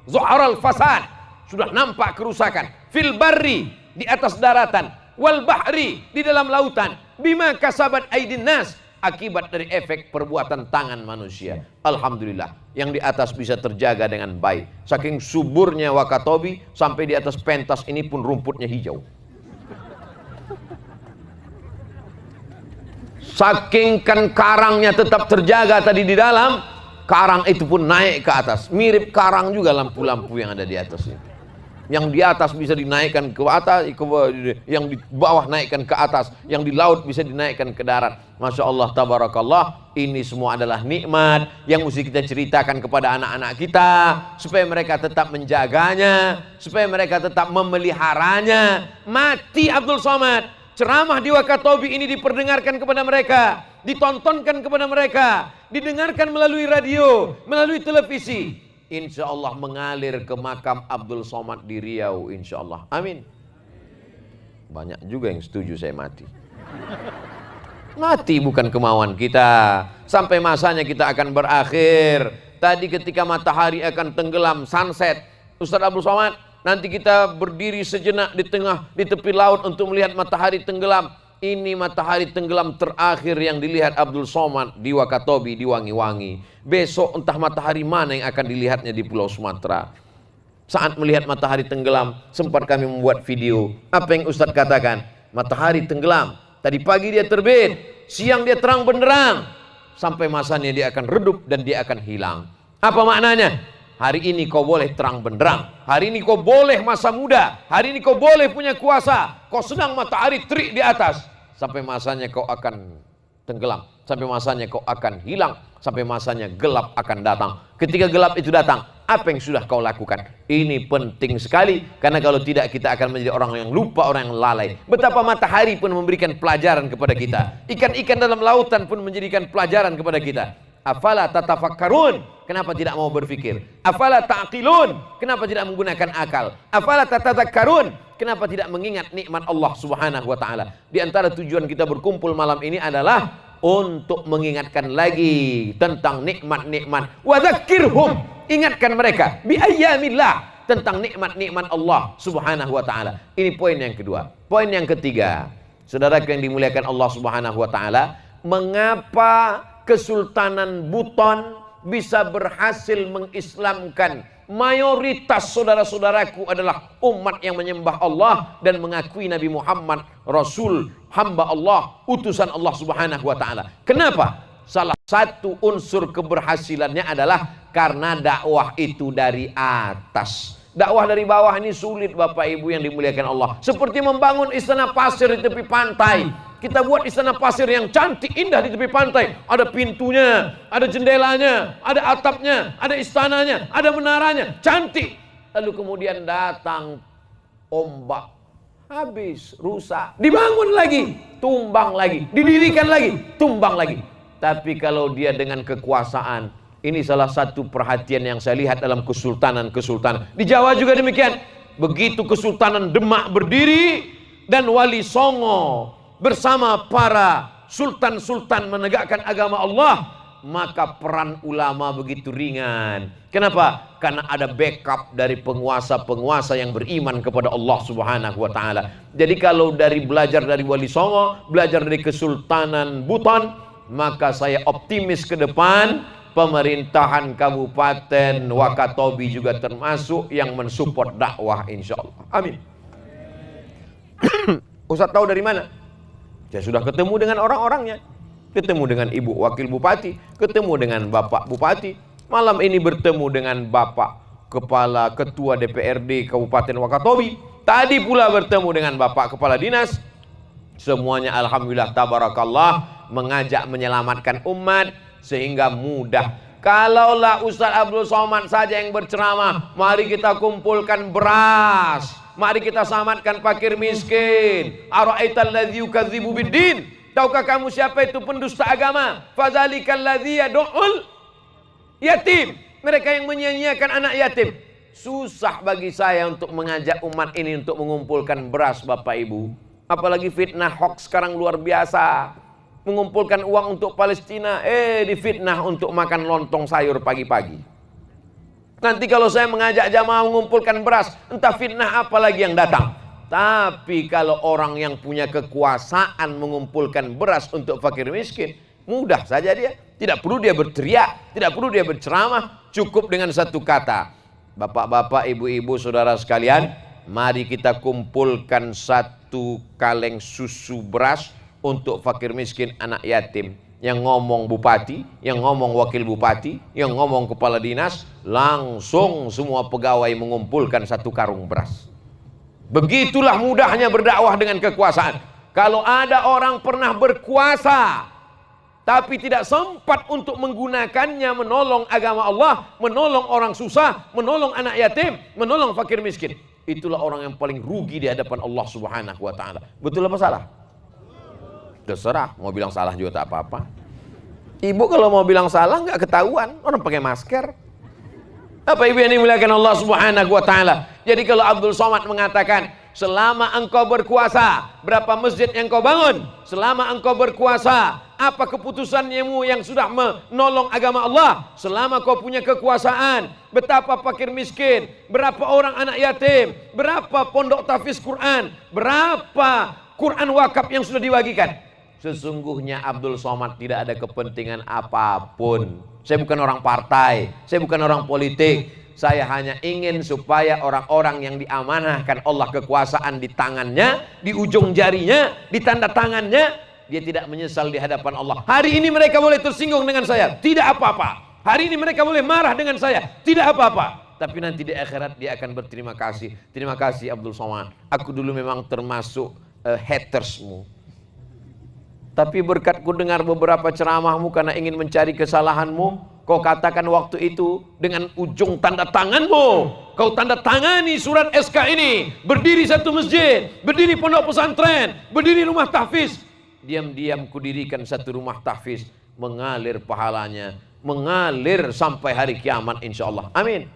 Zaharal fasad, sudah nampak kerusakan. Fil barri, di atas daratan, wal bahri, di dalam lautan, bima kasabat aidin nas, akibat dari efek perbuatan tangan manusia. Alhamdulillah, yang di atas bisa terjaga dengan baik. Saking suburnya Wakatobi, sampai di atas pentas ini pun rumputnya hijau. Saking kan karangnya tetap terjaga tadi di dalam, karang itu pun naik ke atas. Mirip karang juga lampu-lampu yang ada di atas ini. Yang di atas bisa dinaikkan ke atas, yang di bawah naikkan ke atas, yang di laut bisa dinaikkan ke darat. Masya Allah, tabarakallah. Ini semua adalah nikmat yang mesti kita ceritakan kepada anak-anak kita, supaya mereka tetap menjaganya, supaya mereka tetap memeliharanya. Mati Abdul Somad, ceramah di Wakatobi ini diperdengarkan kepada mereka, ditontonkan kepada mereka, didengarkan melalui radio, melalui televisi. Insya Allah mengalir ke makam Abdul Somad di Riau, insya Allah. Amin. Banyak juga yang setuju saya mati. Mati bukan kemauan kita. Sampai masanya kita akan berakhir. Tadi ketika matahari akan tenggelam, sunset, Ustaz Abdul Somad, Nanti kita berdiri sejenak di tepi laut untuk melihat matahari tenggelam. Ini matahari tenggelam terakhir yang dilihat Abdul Somad di Wakatobi, di Wangi-Wangi. Besok entah matahari mana yang akan dilihatnya di Pulau Sumatera. Saat melihat matahari tenggelam, sempat kami membuat video. Apa yang Ustadz katakan? Matahari tenggelam. Tadi pagi dia terbit, siang dia terang benderang. Sampai masanya dia akan redup dan dia akan hilang. Apa maknanya? Hari ini kau boleh terang benderang. Hari ini kau boleh masa muda. Hari ini kau boleh punya kuasa. Kau senang matahari terik di atas. Sampai masanya kau akan tenggelam. Sampai masanya kau akan hilang. Sampai masanya gelap akan datang. Ketika gelap itu datang, apa yang sudah kau lakukan? Ini penting sekali. Karena kalau tidak kita akan menjadi orang yang lupa, orang yang lalai. Betapa matahari pun memberikan pelajaran kepada kita. Ikan-ikan dalam lautan pun menjadikan pelajaran kepada kita. Afala tatafakkarun? Kenapa tidak mau berpikir? Afala ta'qilun? Kenapa tidak menggunakan akal? Afala tatadzakkarun? Kenapa tidak mengingat nikmat Allah Subhanahu wa taala? Di antara tujuan kita berkumpul malam ini adalah untuk mengingatkan lagi tentang nikmat-nikmat. Wa dzakkirhum, ingatkan mereka bi ayyamillah, tentang nikmat-nikmat Allah Subhanahu wa taala. Ini poin yang kedua. Poin yang ketiga, saudaraku yang dimuliakan Allah Subhanahu wa taala, mengapa Kesultanan Buton bisa berhasil mengislamkan mayoritas saudara-saudaraku adalah umat yang menyembah Allah dan mengakui Nabi Muhammad Rasul, hamba Allah, utusan Allah Subhanahu wa taala. Kenapa? Salah satu unsur keberhasilannya adalah karena dakwah itu dari atas. Dakwah dari bawah ini sulit, Bapak Ibu yang dimuliakan Allah. Seperti membangun istana pasir di tepi pantai. Kita buat istana pasir yang cantik, indah di tepi pantai. Ada pintunya, ada jendelanya, ada atapnya, ada istananya, ada menaranya, cantik. Lalu kemudian datang ombak, habis, rusak. Dibangun lagi, tumbang lagi. Didirikan lagi, tumbang lagi. Tapi kalau dia dengan kekuasaan, ini salah satu perhatian yang saya lihat dalam kesultanan-kesultanan. Di Jawa juga demikian. Begitu Kesultanan Demak berdiri dan Wali Songo bersama para sultan-sultan menegakkan agama Allah, maka peran ulama begitu ringan. Kenapa? Karena ada backup dari penguasa-penguasa yang beriman kepada Allah Subhanahu wa taala. Jadi kalau dari belajar dari Wali Songo, belajar dari Kesultanan Buton, maka saya optimis ke depan pemerintahan Kabupaten Wakatobi juga termasuk yang mensupport dakwah insyaallah. Amin. Ustaz tahu dari mana? Saya sudah ketemu dengan orang-orangnya, ketemu dengan Ibu Wakil Bupati, ketemu dengan Bapak Bupati. Malam ini bertemu dengan Bapak Kepala Ketua DPRD Kabupaten Wakatobi. Tadi pula bertemu dengan Bapak Kepala Dinas. Semuanya alhamdulillah tabarakallah mengajak menyelamatkan umat sehingga mudah. Kalaulah Ustaz Abdul Somad saja yang berceramah, mari kita kumpulkan beras, mari kita selamatkan fakir miskin. Ara'aital ladzi yukadzibu biddin? Tahukah kamu siapa itu pendusta agama? Fadzalikal ladzi yad'ul yatim. Mereka yang menyia-nyiakan anak yatim. Susah bagi saya untuk mengajak umat ini untuk mengumpulkan beras, Bapak Ibu. Apalagi fitnah hoax sekarang luar biasa. Mengumpulkan uang untuk Palestina, difitnah untuk makan lontong sayur pagi-pagi. Nanti kalau saya mengajak jamaah mengumpulkan beras, entah fitnah apa lagi yang datang. Tapi kalau orang yang punya kekuasaan mengumpulkan beras untuk fakir miskin, mudah saja dia. Tidak perlu dia berteriak, tidak perlu dia berceramah, cukup dengan satu kata. Bapak-bapak, ibu-ibu, saudara sekalian, mari kita kumpulkan satu kaleng susu beras untuk fakir miskin anak yatim. Yang ngomong bupati, yang ngomong wakil bupati, yang ngomong kepala dinas, langsung semua pegawai mengumpulkan satu karung beras. Begitulah mudahnya berdakwah dengan kekuasaan. Kalau ada orang pernah berkuasa tapi tidak sempat untuk menggunakannya menolong agama Allah, menolong orang susah, menolong anak yatim, menolong fakir miskin, itulah orang yang paling rugi di hadapan Allah Subhanahu wa taala. Betul apa salah? Terserah, mau bilang salah juga tak apa-apa. Ibu kalau mau bilang salah nggak ketahuan, orang pakai masker. Apa ibu yang dimuliakan Allah Subhanahu wa taala? Jadi kalau Abdul Somad mengatakan selama engkau berkuasa, berapa masjid yang kau bangun? Selama engkau berkuasa, apa keputusanmu yang sudah menolong agama Allah? Selama kau punya kekuasaan, betapa fakir miskin, berapa orang anak yatim, berapa pondok tahfiz Quran, berapa Quran wakaf yang sudah dibagikan. Sesungguhnya Abdul Somad tidak ada kepentingan apapun. Saya bukan orang partai, saya bukan orang politik. Saya hanya ingin supaya orang-orang yang diamanahkan Allah kekuasaan di tangannya, di ujung jarinya, di tanda tangannya, dia tidak menyesal di hadapan Allah. Hari ini mereka boleh tersinggung dengan saya, tidak apa-apa. Hari ini mereka boleh marah dengan saya, tidak apa-apa. Tapi nanti di akhirat dia akan berterima kasih. Terima kasih Abdul Somad. Aku dulu memang termasuk hatersmu. Tapi berkat ku dengar beberapa ceramahmu karena ingin mencari kesalahanmu, kau katakan waktu itu dengan ujung tanda tanganmu, kau tanda tangani surat SK ini, berdiri satu masjid, berdiri pondok pesantren, berdiri rumah tahfiz. Diam-diam ku dirikan satu rumah tahfiz, mengalir pahalanya, mengalir sampai hari kiamat insyaallah. Amin.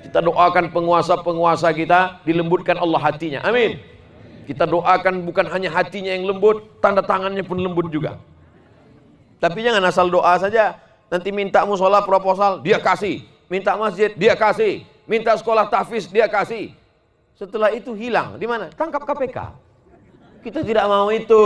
Kita doakan penguasa-penguasa kita, dilembutkan Allah hatinya. Amin. Kita doakan bukan hanya hatinya yang lembut, tanda tangannya pun lembut juga. Tapi jangan asal doa saja. Nanti minta musola proposal, dia kasih. Minta masjid, dia kasih. Minta sekolah tahfiz, dia kasih. Setelah itu hilang. Di mana? Tangkap KPK. Kita tidak mau itu.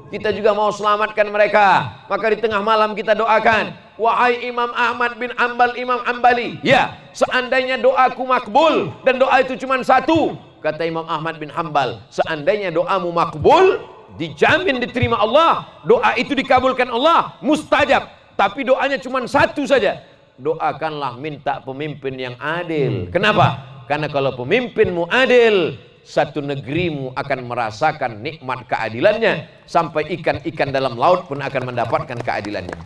Kita juga mau selamatkan mereka. Maka di tengah malam kita doakan, wahai Imam Ahmad bin Ambal, Imam Ambali, ya, seandainya doaku makbul, dan doa itu cuma satu, kata Imam Ahmad bin Hambal, seandainya doamu makbul, dijamin diterima Allah, doa itu dikabulkan Allah, mustajab. Tapi doanya cuma satu saja, doakanlah minta pemimpin yang adil. Kenapa? Karena kalau pemimpinmu adil, satu negerimu akan merasakan nikmat keadilannya, sampai ikan-ikan dalam laut pun akan mendapatkan keadilannya.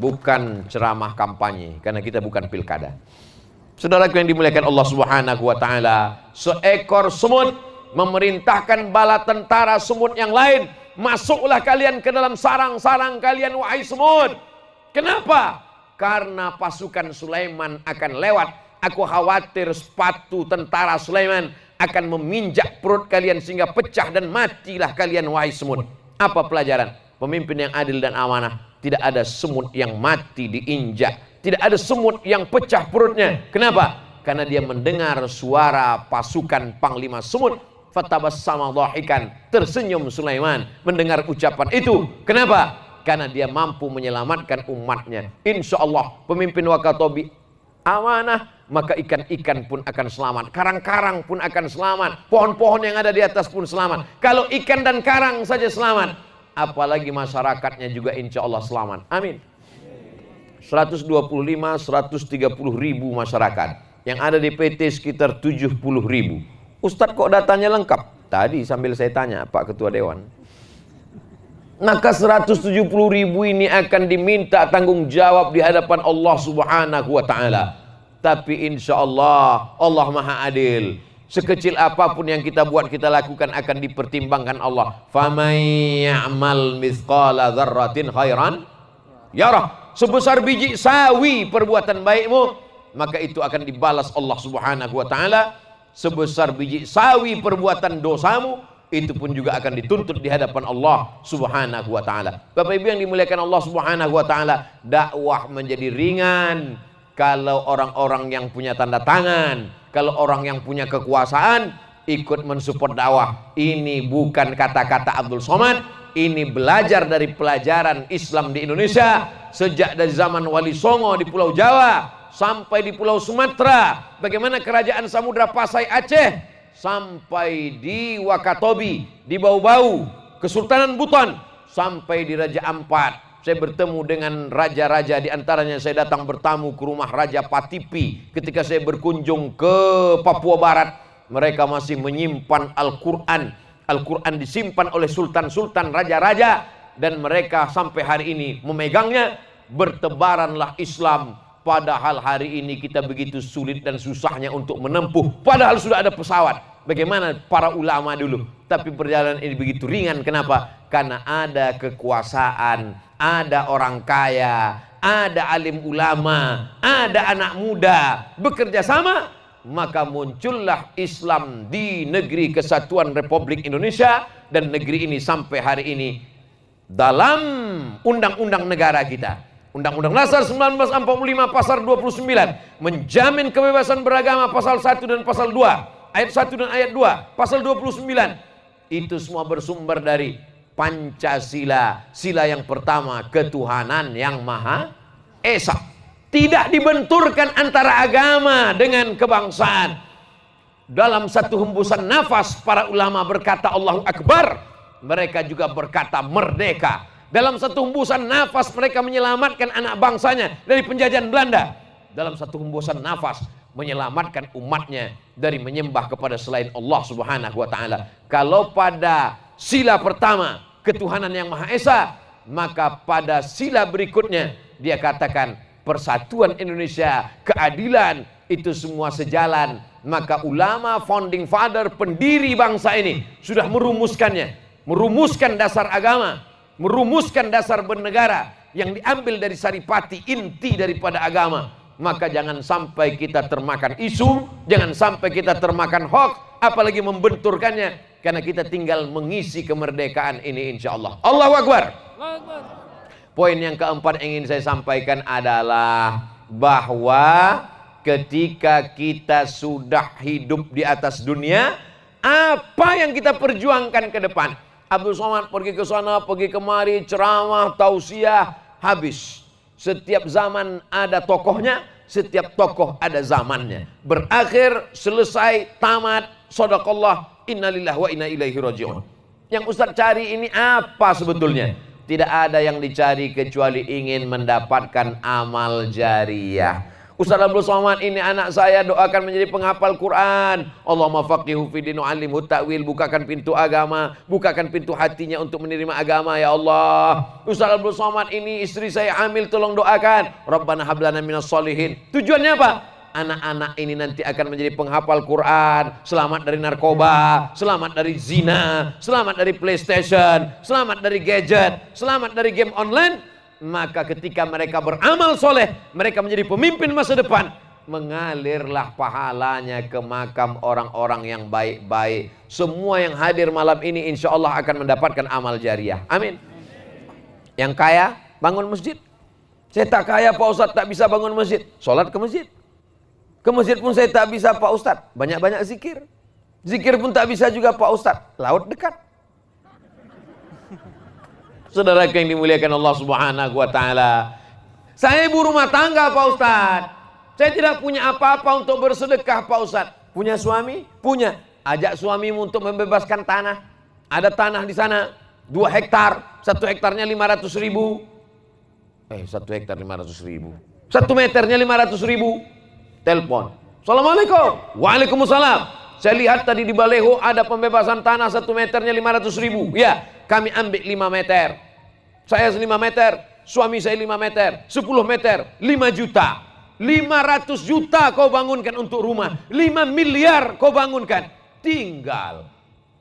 Bukan ceramah kampanye, karena kita bukan pilkada. Saudaraku yang dimuliakan Allah Subhanahu wa taala, seekor semut memerintahkan bala tentara semut yang lain, masuklah kalian ke dalam sarang-sarang kalian wahai semut. Kenapa? Karena pasukan Sulaiman akan lewat. Aku khawatir sepatu tentara Sulaiman akan meminjak perut kalian sehingga pecah dan matilah kalian wahai semut. Apa pelajaran? Pemimpin yang adil dan amanah, tidak ada semut yang mati diinjak, tidak ada semut yang pecah perutnya. Kenapa? Karena dia mendengar suara pasukan panglima semut. Fatabassama dhahikan, tersenyum Sulaiman mendengar ucapan itu. Kenapa? Karena dia mampu menyelamatkan umatnya. Insya Allah pemimpin Wakatobi amanah, maka ikan-ikan pun akan selamat, karang-karang pun akan selamat, pohon-pohon yang ada di atas pun selamat. Kalau ikan dan karang saja selamat, apalagi masyarakatnya juga insya Allah selamat. Amin. 125-130 ribu masyarakat, yang ada di PT sekitar 70 ribu. Ustadz kok datanya lengkap? Tadi sambil saya tanya Pak Ketua Dewan. Maka 170 ribu ini akan diminta tanggung jawab di hadapan Allah Subhanahu wa ta'ala. Tapi insya Allah, Allah maha adil. Sekecil apapun yang kita buat, kita lakukan akan dipertimbangkan Allah. فَمَنْ يَعْمَلْ مِثْقَالَ ذَرَّةٍ خَيْرًا يَرَهُ. Sebesar biji sawi perbuatan baikmu, maka itu akan dibalas Allah Subhanahu wa ta'ala. Sebesar biji sawi perbuatan dosamu, itu pun juga akan dituntut di hadapan Allah Subhanahu wa ta'ala. Bapak Ibu yang dimuliakan Allah Subhanahu wa ta'ala, dakwah menjadi ringan kalau orang-orang yang punya tanda tangan, kalau orang yang punya kekuasaan ikut mensupport dakwah. Ini bukan kata-kata Abdul Somad, ini belajar dari pelajaran Islam di Indonesia sejak dari zaman Wali Songo di Pulau Jawa sampai di Pulau Sumatera. Bagaimana kerajaan Samudra Pasai Aceh sampai di Wakatobi, di Bau-Bau, Kesultanan Buton, sampai di Raja Ampat. Saya bertemu dengan raja-raja, di antaranya saya datang bertamu ke rumah Raja Patipi. Ketika saya berkunjung ke Papua Barat, mereka masih menyimpan Al-Quran. Al-Quran disimpan oleh sultan-sultan, raja-raja, dan mereka sampai hari ini memegangnya. Bertebaranlah Islam. Padahal hari ini kita begitu sulit dan susahnya untuk menempuh, padahal sudah ada pesawat. Bagaimana para ulama dulu? Tapi perjalanan ini begitu ringan. Kenapa? Karena ada kekuasaan, ada orang kaya, ada alim ulama, ada anak muda bekerja sama, maka muncullah Islam di negeri Kesatuan Republik Indonesia, dan negeri ini sampai hari ini dalam undang-undang negara kita. Undang-Undang Dasar 1945 pasal 29 menjamin kebebasan beragama pasal 1 dan pasal 2, ayat 1 dan ayat 2, pasal 29. Itu semua bersumber dari Pancasila, sila yang pertama, ketuhanan yang Maha Esa. Tidak dibenturkan antara agama dengan kebangsaan. Dalam satu hembusan nafas para ulama berkata Allahu Akbar, mereka juga berkata merdeka. Dalam satu hembusan nafas mereka menyelamatkan anak bangsanya dari penjajahan Belanda. Dalam satu hembusan nafas menyelamatkan umatnya dari menyembah kepada selain Allah Subhanahu wa taala. Kalau pada sila pertama ketuhanan yang Maha Esa, maka pada sila berikutnya dia katakan persatuan Indonesia, keadilan, itu semua sejalan. Maka ulama founding father, pendiri bangsa ini sudah merumuskannya, merumuskan dasar agama, merumuskan dasar bernegara yang diambil dari saripati, inti daripada agama. Maka jangan sampai kita termakan isu, jangan sampai kita termakan hoax, apalagi membenturkannya, karena kita tinggal mengisi kemerdekaan ini insya Allah. Allahu Akbar. Poin yang keempat yang ingin saya sampaikan adalah bahwa ketika kita sudah hidup di atas dunia, apa yang kita perjuangkan ke depan? Abdul Somad pergi ke sana, pergi kemari, ceramah, tausiah, habis. Setiap zaman ada tokohnya, setiap tokoh ada zamannya. Berakhir, selesai, tamat, sadaqallah, innalillahi wa inna ilaihi raji'un. Yang Ustaz cari ini apa sebetulnya? Tidak ada yang dicari kecuali ingin mendapatkan amal jariah. Ustaz Abdul Somad ini anak saya, doakan menjadi penghafal Quran. Allahumma faqihu fiddin wa'allimhu ta'wil. Bukakan pintu agama, bukakan pintu hatinya untuk menerima agama ya Allah. Ustaz Abdul Somad ini istri saya hamil, tolong doakan. Rabbana hablana minas solihin. Tujuannya apa? Anak-anak ini nanti akan menjadi penghafal Quran, selamat dari narkoba, selamat dari zina, selamat dari PlayStation, selamat dari gadget, selamat dari game online. Maka ketika mereka beramal soleh, mereka menjadi pemimpin masa depan, mengalirlah pahalanya ke makam orang-orang yang baik-baik. Semua yang hadir malam ini insya Allah akan mendapatkan amal jariah. Amin. Yang kaya bangun masjid. Saya tak kaya Pak Ustadz, tak bisa bangun masjid. Sholat ke masjid. Ke masjid pun saya tak bisa Pak Ustadz. Banyak-banyak zikir. Zikir pun tak bisa juga Pak Ustadz. Laut dekat. Saudara yang dimuliakan Allah Subhanahu wa taala. Saya ibu rumah tangga Pak Ustadz. Saya tidak punya apa-apa untuk bersedekah Pak Ustadz. Punya suami? Punya. Ajak suamimu untuk membebaskan tanah. Ada tanah di sana 2 hektar. 1 hektarnya 500.000. 1 hektar 500.000. 1 meternya 500.000. Telepon. Assalamualaikum. Waalaikumsalam. Saya lihat tadi di Baleho ada pembebasan tanah 1 meternya 500.000. Ya, kami ambil 5 meter. Saya 5 meter, suami saya 5 meter, 10 meter, 5 juta. 500 juta kau bangunkan untuk rumah. 5 miliar kau bangunkan. Tinggal.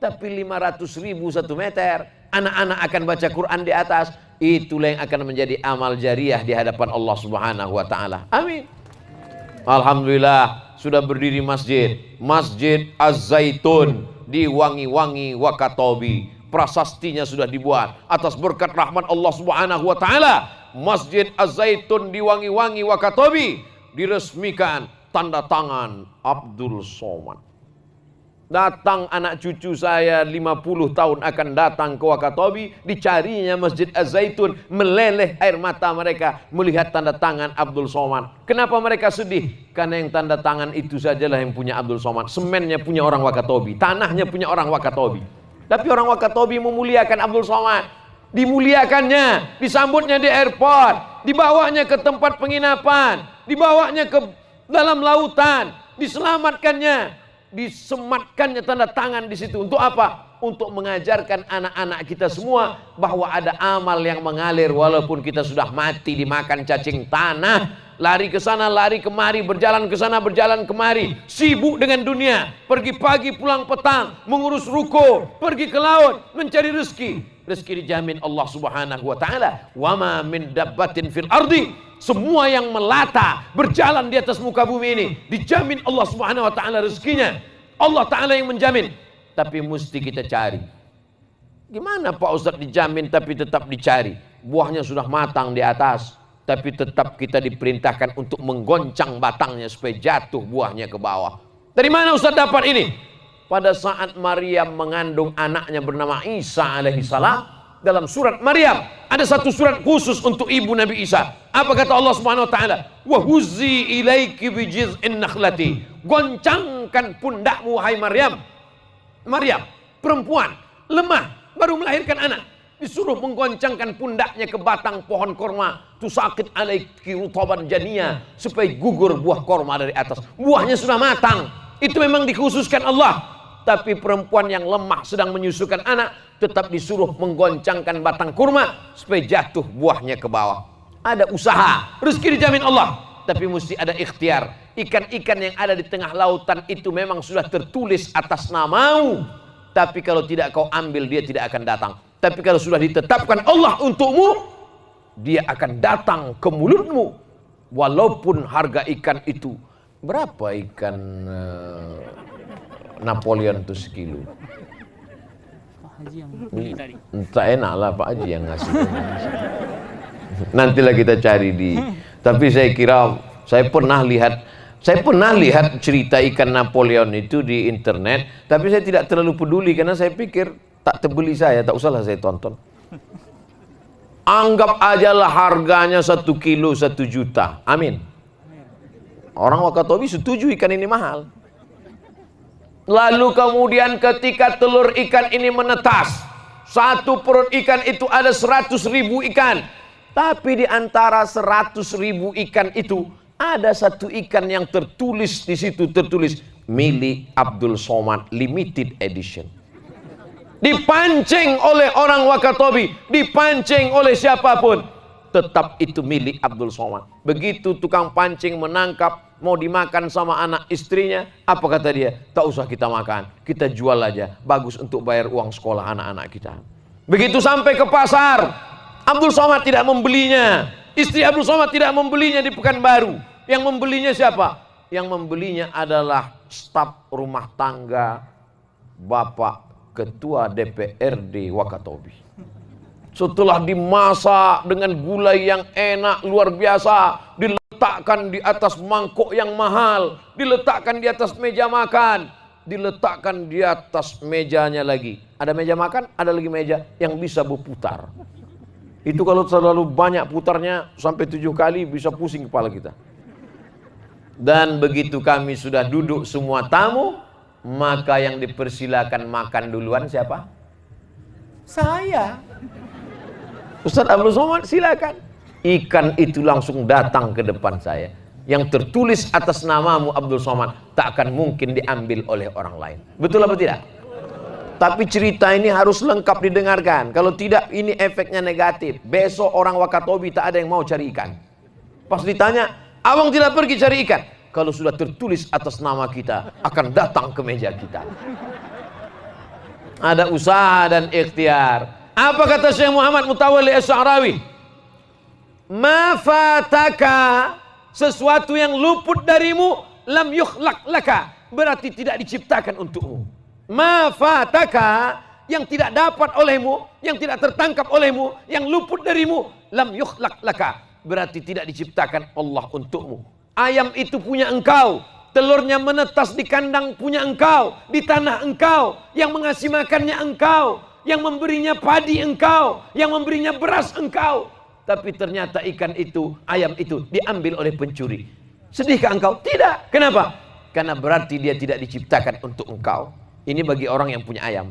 Tapi 500.000 1 meter. Anak-anak akan baca Quran di atas. Itulah yang akan menjadi amal jariah di hadapan Allah Subhanahu wa taala. Amin. Alhamdulillah sudah berdiri masjid. Masjid Az-Zaitun di Wangi-Wangi Wakatobi. Prasastinya sudah dibuat atas berkat rahmat Allah Subhanahu wa taala. Masjid Az-Zaitun di Wangi-Wangi Wakatobi diresmikan, tanda tangan Abdul Somad. Datang anak cucu saya 50 tahun akan datang ke Wakatobi, dicarinya Masjid Az-Zaitun, meleleh air mata mereka melihat tanda tangan Abdul Somad. Kenapa mereka sedih? Karena yang tanda tangan itu sajalah yang punya Abdul Somad. Semennya punya orang Wakatobi, tanahnya punya orang Wakatobi. Tapi orang Wakatobi memuliakan Abdul Somad. Dimuliakannya, disambutnya di airport, dibawanya ke tempat penginapan, dibawanya ke dalam lautan, diselamatkannya, disematkannya tanda tangan di situ. Untuk apa? Untuk mengajarkan anak-anak kita semua bahwa ada amal yang mengalir walaupun kita sudah mati dimakan cacing tanah. Lari ke sana, lari kemari, berjalan ke sana, berjalan kemari, sibuk dengan dunia, pergi pagi pulang petang, mengurus ruko, pergi ke laut, mencari rezeki. Rezeki dijamin Allah Subhanahu wa taala. Wa ma min dabbatin fil ardi semua yang melata berjalan di atas muka bumi ini dijamin Allah Subhanahu wa taala rezekinya. Allah taala yang menjamin. Tapi mesti kita cari. Gimana Pak Ustadz dijamin tapi tetap dicari? Buahnya sudah matang di atas, tapi tetap kita diperintahkan untuk menggoncang batangnya supaya jatuh buahnya ke bawah. Dari mana Ustadz dapat ini? Pada saat Maryam mengandung anaknya bernama Isa alaihissalam, dalam surat Maryam ada satu surat khusus untuk ibu Nabi Isa. Apa kata Allah Subhanahu wa taala? Wa huzzi ilaiki bijiz'in nakhlati. Goncangkan pundakmu wahai Maryam. Maryam, perempuan lemah, baru melahirkan anak, disuruh menggoncangkan pundaknya ke batang pohon korma. Tusaqit alaiki rutaban janiya, supaya gugur buah korma dari atas. Buahnya sudah matang. Itu memang dikhususkan Allah. Tapi perempuan yang lemah sedang menyusukan anak tetap disuruh menggoncangkan batang kurma supaya jatuh buahnya ke bawah. Ada usaha, rezeki dijamin Allah, tapi mesti ada ikhtiar. Ikan-ikan yang ada di tengah lautan itu memang sudah tertulis atas namamu, tapi kalau tidak kau ambil dia tidak akan datang. Tapi kalau sudah ditetapkan Allah untukmu, dia akan datang ke mulutmu. Walaupun harga ikan itu berapa ikan Napoleon itu sekilo? Entah, enak lah Pak Haji yang ngasih. Nantilah kita cari di. Tapi saya kira saya pernah lihat cerita ikan Napoleon itu di internet. Tapi saya tidak terlalu peduli karena saya pikir tak terbeli saya, tak usahlah saya tonton. Anggap ajalah harganya 1 kilo 1 juta. Amin. Orang Wakatobi setuju ikan ini mahal. Lalu kemudian ketika telur ikan ini menetas, satu perut ikan itu ada 100.000 ikan. Tapi di antara 100.000 ikan itu ada satu ikan yang tertulis di situ, tertulis milik Abdul Somad limited edition. Dipancing oleh orang Wakatobi, dipancing oleh siapapun, tetap itu milik Abdul Somad. Begitu tukang pancing menangkap, mau dimakan sama anak istrinya, apa kata dia? Tak usah kita makan, kita jual aja, bagus untuk bayar uang sekolah anak-anak kita. Begitu sampai ke pasar, Abdul Somad tidak membelinya, istri Abdul Somad tidak membelinya di Pekanbaru. Yang membelinya siapa? Yang membelinya adalah staf rumah tangga Bapak Ketua DPRD Wakatobi. Setelah dimasak dengan gulai yang enak luar biasa, diletakkan di atas mangkok yang mahal, diletakkan di atas meja makan, diletakkan di atas mejanya lagi. Ada meja makan, ada lagi meja yang bisa berputar. Itu kalau terlalu banyak putarnya sampai 7 kali bisa pusing kepala kita. Dan begitu kami sudah duduk semua tamu, maka yang dipersilakan makan duluan siapa? Saya. Ustadz Abdul Somad silakan. Ikan itu langsung datang ke depan saya. Yang tertulis atas namamu Abdul Somad tak akan mungkin diambil oleh orang lain. Betul apa tidak? Tapi cerita ini harus lengkap didengarkan. Kalau tidak ini efeknya negatif. Besok orang Wakatobi tak ada yang mau cari ikan. Pas ditanya, abang tidak pergi cari ikan. Kalau sudah tertulis atas nama kita, akan datang ke meja kita. Ada usaha dan ikhtiar. Apa kata Syekh Muhammad Mutawalli Asy'arawi? Ma fataka, sesuatu yang luput darimu, lam yukhlaq laka, berarti tidak diciptakan untukmu. Ma fataka, yang tidak dapat olehmu, yang tidak tertangkap olehmu, yang luput darimu, lam yukhlaq laka, berarti tidak diciptakan Allah untukmu. Ayam itu punya engkau, telurnya menetas di kandang punya engkau, di tanah engkau, yang mengasih makannya engkau, yang memberinya padi engkau, yang memberinya beras engkau. Tapi ternyata ikan itu, ayam itu diambil oleh pencuri. Sedihkah engkau? Tidak. Kenapa? Karena berarti dia tidak diciptakan untuk engkau. Ini bagi orang yang punya ayam.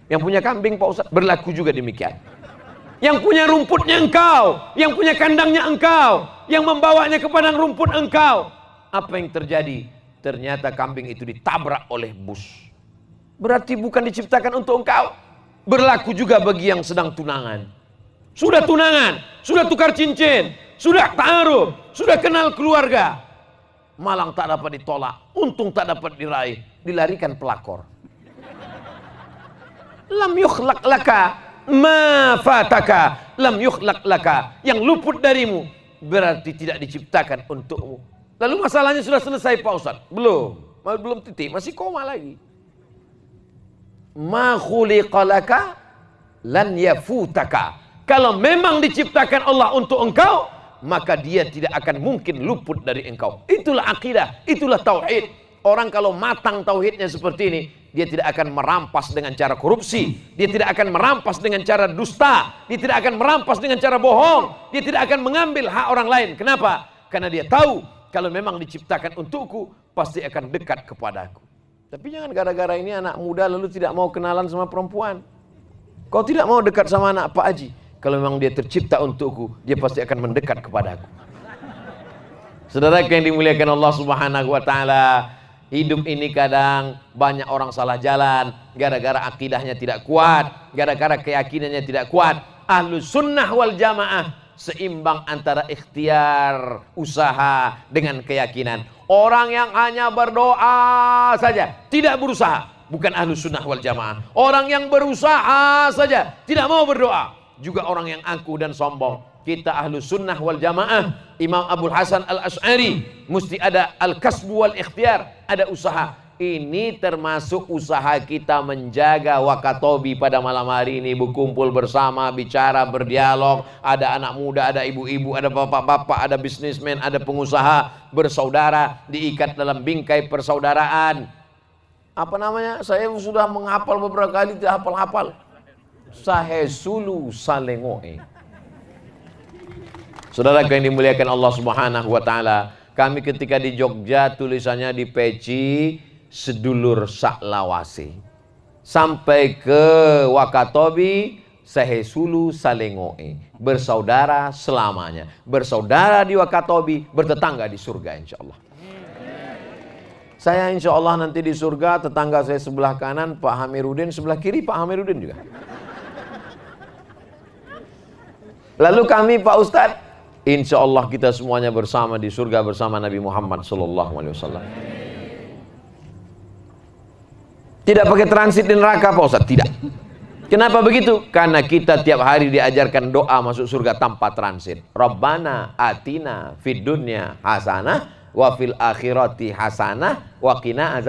Yang punya kambing Pak Ustaz, berlaku juga demikian. Yang punya rumputnya engkau, yang punya kandangnya engkau, yang membawanya ke padang rumput engkau. Apa yang terjadi? Ternyata kambing itu ditabrak oleh bus. Berarti bukan diciptakan untuk engkau. Berlaku juga bagi yang sedang tunangan. Sudah tunangan, sudah tukar cincin, sudah ta'aruf, sudah kenal keluarga. Malang tak dapat ditolak, untung tak dapat diraih, dilarikan pelakor. Lam yukhlaq laka ma fataka, lam yukhlaq laka, yang luput darimu berarti tidak diciptakan untukmu. Lalu masalahnya sudah selesai Pak Ustadz? Belum titik, masih koma lagi. Ma khuliqalaka lan yafutaka. Kalau memang diciptakan Allah untuk engkau, maka dia tidak akan mungkin luput dari engkau. Itulah akidah, itulah tauhid. Orang kalau matang tauhidnya seperti ini, dia tidak akan merampas dengan cara korupsi, dia tidak akan merampas dengan cara dusta, dia tidak akan merampas dengan cara bohong, dia tidak akan mengambil hak orang lain. Kenapa? Karena dia tahu kalau memang diciptakan untukku, pasti akan dekat kepadaku. Tapi jangan gara-gara ini anak muda lalu tidak mau kenalan sama perempuan. Kau tidak mau dekat sama anak Pak Haji. Kalau memang dia tercipta untukku, dia pasti akan mendekat kepadaku. Saudara yang dimuliakan Allah Subhanahu wa taala, hidup ini kadang banyak orang salah jalan gara-gara akidahnya tidak kuat, gara-gara keyakinannya tidak kuat. Ahlus sunnah wal jamaah seimbang antara ikhtiar, usaha dengan keyakinan. Orang yang hanya berdoa saja, tidak berusaha, bukan ahlus sunnah wal jamaah. Orang yang berusaha saja, tidak mau berdoa, juga orang yang angkuh dan sombong. Kita ahlus sunnah wal jamaah. Imam Abul Hasan al-Ash'ari, mesti ada al-kasbu wal ikhtiar, ada usaha. Ini termasuk usaha kita menjaga wakatobi pada malam hari ini, berkumpul bersama, bicara, berdialog. Ada anak muda, ada ibu-ibu, ada bapak-bapak, ada bisnismen, ada pengusaha, bersaudara, diikat dalam bingkai persaudaraan. Apa namanya? Saya sudah menghafal beberapa kali, tidak hafal-hafal. Sahesulu salengoe. Saudara yang dimuliakan Allah Subhanahu wa taala, kami ketika di Jogja tulisannya di peci sedulur saklawase. Sampai ke Wakatobi sahesulu salengoe. Bersaudara selamanya. Bersaudara di Wakatobi, bertetangga di surga insyaallah. Saya insya Allah nanti di surga, tetangga saya sebelah kanan Pak Hamiruddin, sebelah kiri Pak Hamiruddin juga. Lalu kami Pak Ustadz, insya Allah kita semuanya bersama di surga bersama Nabi Muhammad SAW. Tidak pakai transit di neraka Pak Ustadz? Tidak. Kenapa begitu? Karena kita tiap hari diajarkan doa masuk surga tanpa transit. Rabbana atina fid dunya hasanah wa fil akhirati hasanah wa qina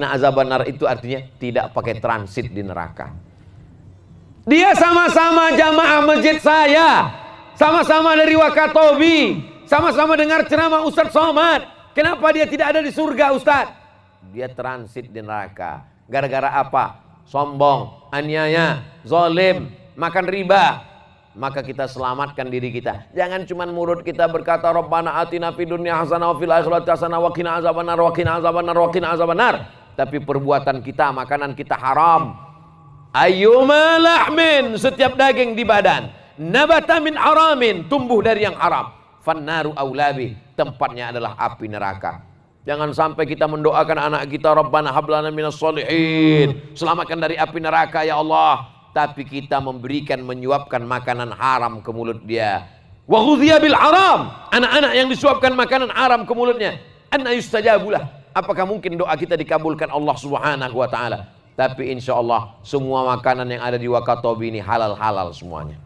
azabannar. Itu artinya tidak pakai transit di neraka. Dia sama-sama jamaah masjid saya, sama-sama dari Wakatobi, sama-sama dengar ceramah Ustadz Somad. Kenapa dia tidak ada di surga Ustadz? Dia transit di neraka. Gara-gara apa? Sombong, aniaya, zalim, makan riba. Maka kita selamatkan diri kita. Jangan cuma mulut kita berkata Rabbana atina fid dunya hasanah wa fil akhirati hasanah wa qina azabannar wa qina azabannar wa qina azabannar. Tapi perbuatan kita, makanan kita haram. Ayyuma lahmin, setiap daging di badan, nabata min haramin, tumbuh dari yang haram, fannaru aulabi, tempatnya adalah api neraka. Jangan sampai kita mendoakan anak kita Rabbana hablana minas solihin, selamatkan dari api neraka ya Allah, tapi kita memberikan, menyuapkan makanan haram ke mulut dia. Wa ghudhiya bil haram, anak-anak yang disuapkan makanan haram ke mulutnya, anna yustajabulah, apakah mungkin doa kita dikabulkan Allah Subhanahu wa taala? Tapi insya Allah semua makanan yang ada di Wakatobi ini halal-halal semuanya.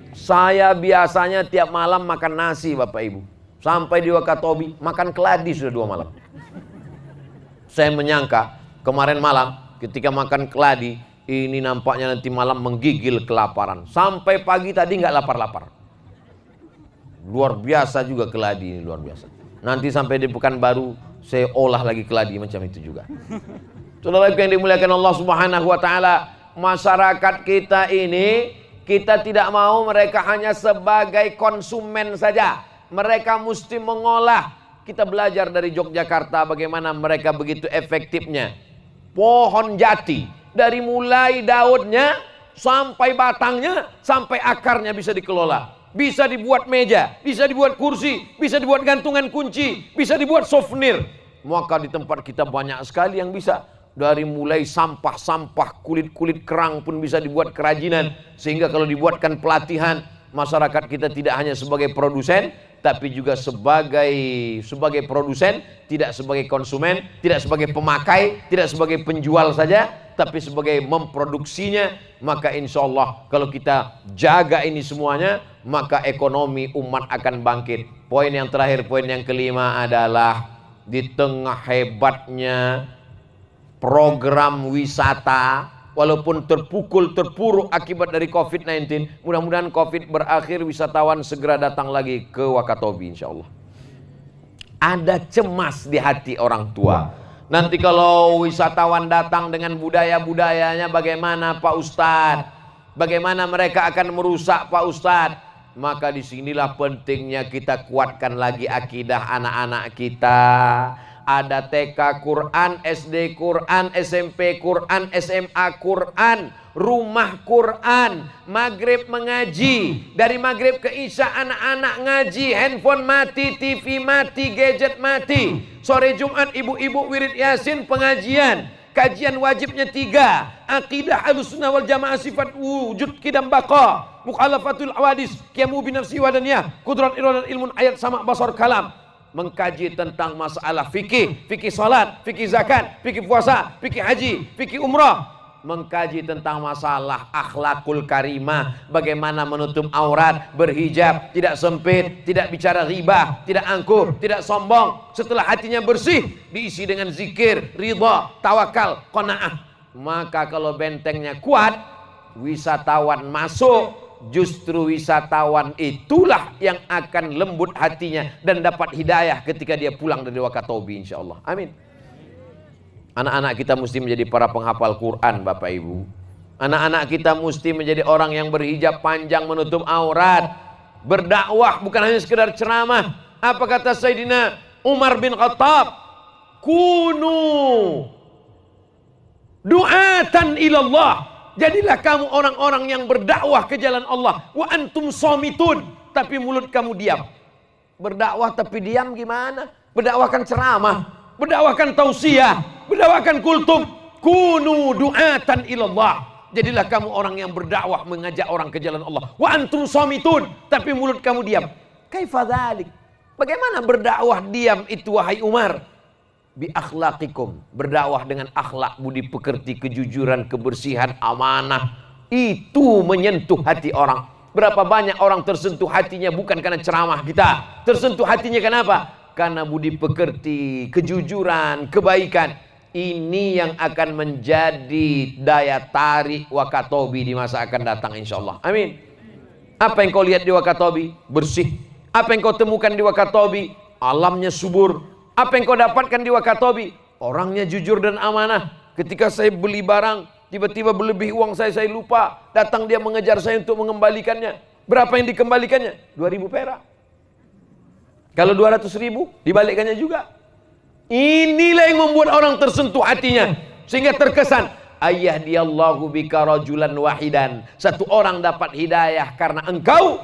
Saya biasanya tiap malam makan nasi Bapak Ibu. Sampai di Wakatobi makan keladi sudah 2 malam. Saya menyangka kemarin malam ketika makan keladi, ini nampaknya nanti malam menggigil kelaparan. Sampai pagi tadi nggak lapar-lapar. Luar biasa juga keladi ini, luar biasa. Nanti sampai di Pekanbaru saya olah lagi keladi macam itu juga. Saudara yang dimuliakan Allah Subhanahu wa taala, masyarakat kita ini kita tidak mau mereka hanya sebagai konsumen saja. Mereka mesti mengolah. Kita belajar dari Yogyakarta bagaimana mereka begitu efektifnya. Pohon jati dari mulai daunnya sampai batangnya sampai akarnya bisa dikelola. Bisa dibuat meja, bisa dibuat kursi, bisa dibuat gantungan kunci, bisa dibuat souvenir. Maka di tempat kita banyak sekali yang bisa. Dari mulai sampah-sampah, kulit-kulit kerang pun bisa dibuat kerajinan. Sehingga kalau dibuatkan pelatihan, masyarakat kita tidak hanya sebagai produsen, tapi juga sebagai produsen, tidak sebagai konsumen, tidak sebagai pemakai, tidak sebagai penjual saja, tapi sebagai memproduksinya. Maka insya Allah kalau kita jaga ini semuanya, maka ekonomi umat akan bangkit. Poin yang terakhir, poin yang kelima adalah di tengah hebatnya program wisata, walaupun terpuruk akibat dari COVID-19, mudah-mudahan COVID berakhir, wisatawan segera datang lagi ke Wakatobi insya Allah. Ada cemas di hati orang tua. Nanti kalau wisatawan datang dengan budaya-budayanya bagaimana Pak Ustadz? Bagaimana mereka akan merusak Pak Ustadz? Maka disinilah pentingnya kita kuatkan lagi akidah anak-anak kita. Ada TK Quran, SD Quran, SMP Quran, SMA Quran, rumah Quran, maghrib mengaji, dari maghrib ke isya anak-anak ngaji, handphone mati, TV mati, gadget mati. Sore Jumat ibu-ibu wirid yasin, pengajian, kajian wajibnya 3, akidah Ahlussunnah wal Jamaah, sifat wujud qidam baqa, mukhalafatul awadis, qiyamu binafsi wadaniyah, kudrat iradat ilmun ayat sama basar kalam. Mengkaji tentang masalah fikih, fikih salat, fikih zakat, fikih puasa, fikih haji, fikih umrah. Mengkaji tentang masalah akhlakul karimah, bagaimana menutup aurat, berhijab, tidak sempit, tidak bicara ghibah, tidak angkuh, tidak sombong. Setelah hatinya bersih, diisi dengan zikir, ridha, tawakal, qanaah. Maka kalau bentengnya kuat, wisatawan masuk, justru wisatawan itulah yang akan lembut hatinya dan dapat hidayah ketika dia pulang dari Wakatobi insya Allah. Amin. Anak-anak kita mesti menjadi para penghafal Quran Bapak Ibu. Anak-anak kita mesti menjadi orang yang berhijab panjang, menutup aurat, berdakwah, bukan hanya sekedar ceramah. Apa kata Sayyidina Umar bin Khattab? Kunu du'atan ilallah. Jadilah kamu orang-orang yang berdakwah ke jalan Allah. Wa antum somitun, tapi mulut kamu diam. Berdakwah tapi diam gimana? Berdakwahkan ceramah, berdakwahkan tausiah, berdakwahkan kultum. Kunu du'atan ilallah. Jadilah kamu orang yang berdakwah, mengajak orang ke jalan Allah. Wa antum somitun, tapi mulut kamu diam. Kaifa dzalik? Bagaimana berdakwah diam itu wahai Umar? Bi akhlaqikum, berdakwah dengan akhlak, budi pekerti, kejujuran, kebersihan, amanah. Itu menyentuh hati orang. Berapa banyak orang tersentuh hatinya bukan karena ceramah kita, tersentuh hatinya kenapa? Karena budi pekerti, kejujuran, kebaikan. Ini yang akan menjadi daya tarik Wakatobi di masa akan datang insya Allah. Amin. Apa yang kau lihat di Wakatobi? Bersih. Apa yang kau temukan di Wakatobi? Alamnya subur. Apa yang kau dapatkan di Wakatobi? Orangnya jujur dan amanah. Ketika saya beli barang, tiba-tiba berlebih uang saya lupa. Datang dia mengejar saya untuk mengembalikannya. Berapa yang dikembalikannya? 2.000 perak. Kalau 200.000, dibalikkannya juga. Inilah yang membuat orang tersentuh hatinya. Sehingga terkesan, ayyahdiyallahu bika rajulan wahidan. Satu orang dapat hidayah karena engkau,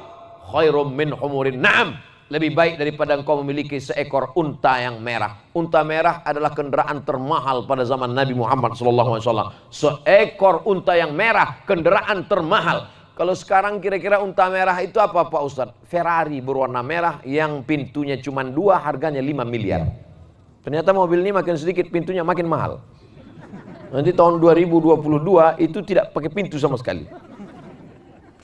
khairum min humurin na'am. Lebih baik daripada engkau memiliki seekor unta yang merah. Unta merah adalah kendaraan termahal pada zaman Nabi Muhammad SAW. Seekor unta yang merah, kendaraan termahal. Kalau sekarang kira-kira unta merah itu apa Pak Ustadz? Ferrari berwarna merah yang pintunya cuma 2, harganya 5 miliar. Ternyata mobil ini makin sedikit pintunya makin mahal. Nanti tahun 2022 itu tidak pakai pintu sama sekali.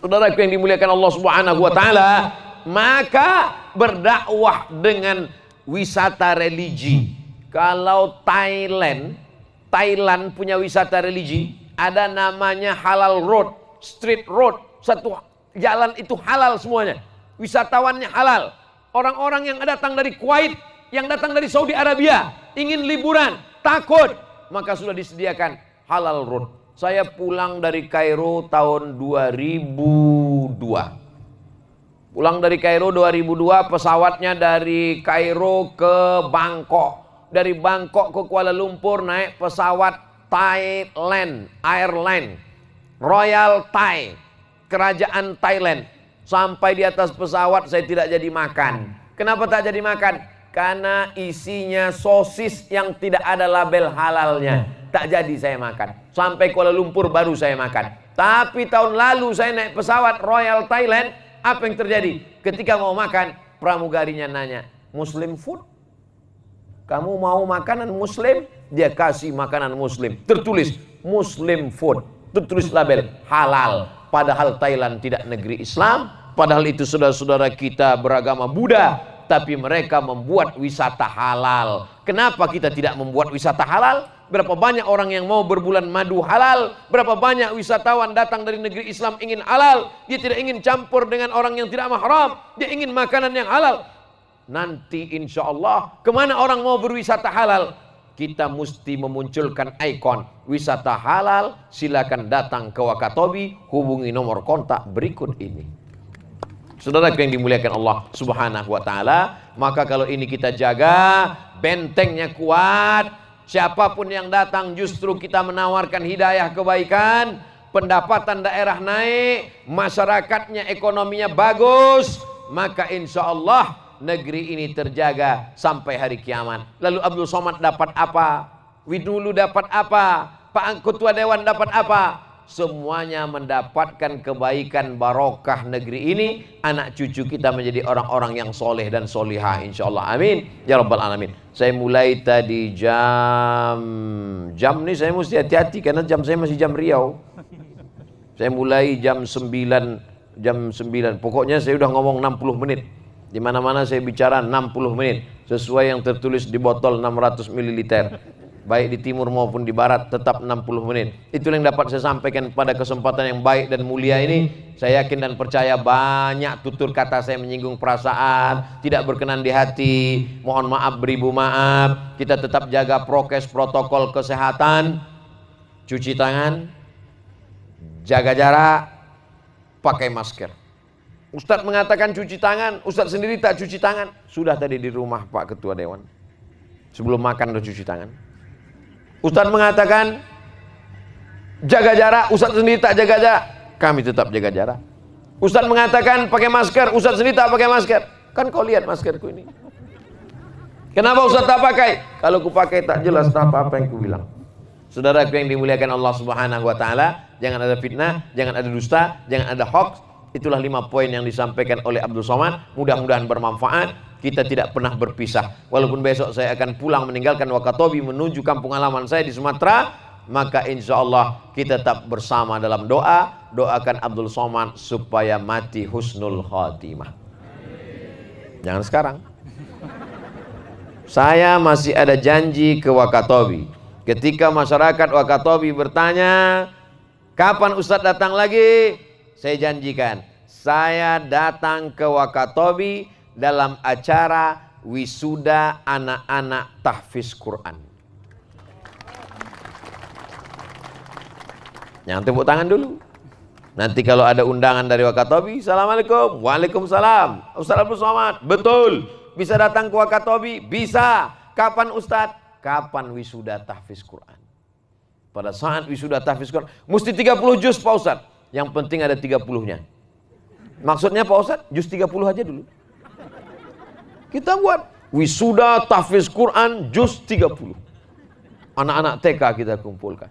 Saudaraku yang dimuliakan Allah Subhanahu wa taala, maka berdakwah dengan wisata religi. Kalau Thailand punya wisata religi, ada namanya halal road, street road. Satu jalan itu halal semuanya. Wisatawannya halal. Orang-orang yang datang dari Kuwait, yang datang dari Saudi Arabia, ingin liburan, takut, maka sudah disediakan halal road. Saya pulang dari Kairo tahun 2002. Pulang dari Kairo 2002, pesawatnya dari Kairo ke Bangkok. Dari Bangkok ke Kuala Lumpur naik pesawat Thailand Airline, Royal Thai, kerajaan Thailand. Sampai di atas pesawat saya tidak jadi makan. Kenapa tak jadi makan? Karena isinya sosis yang tidak ada label halalnya. Tak jadi saya makan. Sampai Kuala Lumpur baru saya makan. Tapi tahun lalu saya naik pesawat Royal Thailand. Apa yang terjadi? Ketika mau makan, pramugarinya nanya, Muslim food? Kamu mau makanan Muslim? Dia kasih makanan Muslim. Tertulis Muslim food. Tertulis label halal. Padahal Thailand tidak negeri Islam. Padahal itu saudara-saudara kita beragama Buddha. Tapi mereka membuat wisata halal. Kenapa kita tidak membuat wisata halal? Berapa banyak orang yang mau berbulan madu halal? Berapa banyak wisatawan datang dari negeri Islam ingin halal? Dia tidak ingin campur dengan orang yang tidak mahram. Dia ingin makanan yang halal. Nanti insya Allah kemana orang mau berwisata halal? Kita mesti memunculkan ikon wisata halal. Silakan datang ke Wakatobi, hubungi nomor kontak berikut ini. Saudara yang dimuliakan Allah Subhanahu wa taala, maka kalau ini kita jaga, bentengnya kuat, siapapun yang datang justru kita menawarkan hidayah kebaikan, pendapatan daerah naik, masyarakatnya ekonominya bagus, maka insya Allah negeri ini terjaga sampai hari kiamat. Lalu Abdul Somad dapat apa? Widulu dapat apa? Pak Ketua Dewan dapat apa? Semuanya mendapatkan kebaikan barokah negeri ini. Anak cucu kita menjadi orang-orang yang soleh dan solihah insya Allah. Amin ya rabbal alamin. Saya mulai tadi jam ini saya mesti hati-hati karena jam saya masih jam Riau. Saya mulai jam 9. Pokoknya saya udah ngomong 60 menit. Di mana-mana saya bicara 60 menit sesuai yang tertulis di botol 600 ml. Baik di timur maupun di barat tetap 60 menit. Itu yang dapat saya sampaikan pada kesempatan yang baik dan mulia ini. Saya yakin dan percaya banyak tutur kata saya menyinggung perasaan, tidak berkenan di hati. Mohon maaf beribu maaf. Kita tetap jaga prokes protokol kesehatan. Cuci tangan, jaga jarak, pakai masker. Ustadz mengatakan cuci tangan, Ustadz sendiri tak cuci tangan. Sudah tadi di rumah Pak Ketua Dewan. Sebelum makan udah cuci tangan. Ustadz mengatakan jaga jarak, Ustadz sendiri tak jaga jarak. Kami tetap jaga jarak. Ustadz mengatakan pakai masker, Ustadz sendiri tak pakai masker. Kan kau lihat maskerku ini. Kenapa Ustadz tak pakai? Kalau ku pakai tak jelas tak apa yang ku bilang. Saudaraku yang dimuliakan Allah Subhanahu wa taala, jangan ada fitnah, jangan ada dusta, jangan ada hoax. Itulah 5 poin yang disampaikan oleh Abdul Somad. Mudah-mudahan bermanfaat. Kita tidak pernah berpisah. Walaupun besok saya akan pulang meninggalkan Wakatobi menuju kampung halaman saya di Sumatera, maka insya Allah kita tetap bersama dalam doa. Doakan Abdul Somad supaya mati husnul khatimah. Jangan sekarang. Saya masih ada janji ke Wakatobi. Ketika masyarakat Wakatobi bertanya, kapan Ustadz datang lagi? Saya janjikan, saya datang ke Wakatobi dalam acara wisuda anak-anak tahfiz Quran. Jangan tepuk tangan dulu. Nanti kalau ada undangan dari Wakatobi, Assalamualaikum, Waalaikumsalam. Ustadz Abdul Somad, betul. Bisa datang ke Wakatobi? Bisa. Kapan Ustadz? Kapan wisuda tahfiz Quran? Pada saat wisuda tahfiz Quran, mesti 30 juz Pak Ustadz. Yang penting ada 30-nya. Maksudnya Pak Ustadz, juz 30 aja dulu. Kita buat wisuda tahfiz Quran juz 30. Anak-anak TK kita kumpulkan.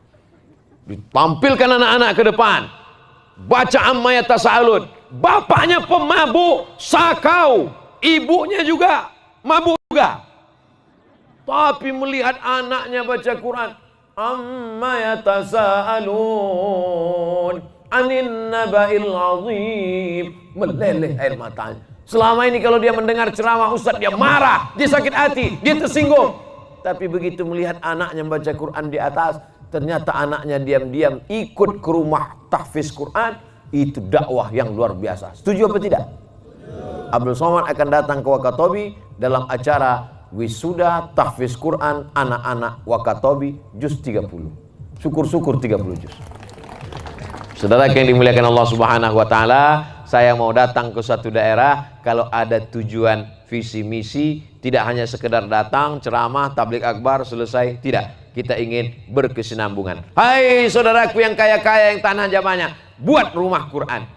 Ditampilkan anak-anak ke depan. Baca amma yatasaalun. Bapaknya pemabuk, sakau. Ibunya juga mabuk juga. Tapi melihat anaknya baca Quran, amma yatasaalun anin naba'il azim, meleleh air matanya. Selama ini kalau dia mendengar ceramah Ustadz dia marah, dia sakit hati, dia tersinggung. Tapi begitu melihat anaknya membaca Quran di atas, ternyata anaknya diam-diam ikut ke rumah tahfiz Quran. Itu dakwah yang luar biasa. Setuju apa tidak? Abdul Somad akan datang ke Wakatobi dalam acara wisuda tahfiz Quran anak-anak Wakatobi juz 30. Syukur-syukur 30 juz. Saudara yang dimuliakan Allah Subhanahu wa taala, saya mau datang ke suatu daerah kalau ada tujuan visi misi, tidak hanya sekedar datang ceramah tabligh akbar selesai, tidak. Kita ingin berkesinambungan. Hai saudaraku yang kaya-kaya yang tanah banyak, buat rumah Quran.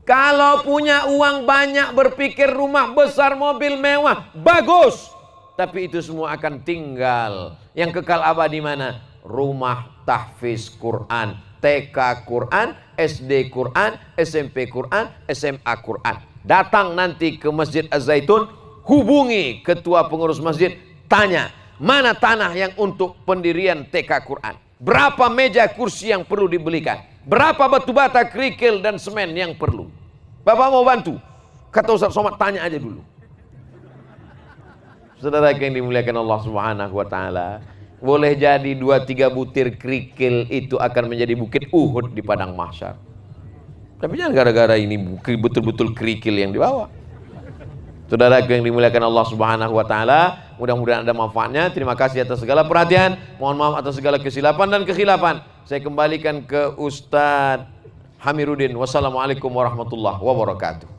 Kalau punya uang banyak berpikir rumah besar, mobil mewah, bagus. Tapi itu semua akan tinggal. Yang kekal abadi mana? Rumah tahfiz Quran. TK Quran, SD Quran, SMP Quran, SMA Quran. datang nanti ke Masjid Az-Zaitun, hubungi ketua pengurus masjid, tanya mana tanah yang untuk pendirian TK Quran, berapa meja kursi yang perlu dibelikan, berapa batu bata, kerikil dan semen yang perlu. Bapak mau bantu? Kata Ustaz Somad, tanya aja dulu. Saudara yang dimuliakan Allah Subhanahu wa taala, boleh jadi 2-3 butir kerikil itu akan menjadi bukit Uhud di padang mahsyar. Tapi jangan gara-gara ini betul-betul kerikil yang dibawa. Saudara yang dimuliakan Allah Subhanahu wa taala, mudah-mudahan ada manfaatnya. Terima kasih atas segala perhatian. Mohon maaf atas segala kesilapan dan kekhilafan. Saya kembalikan ke Ustadz Hamiruddin. Wassalamualaikum warahmatullahi wabarakatuh.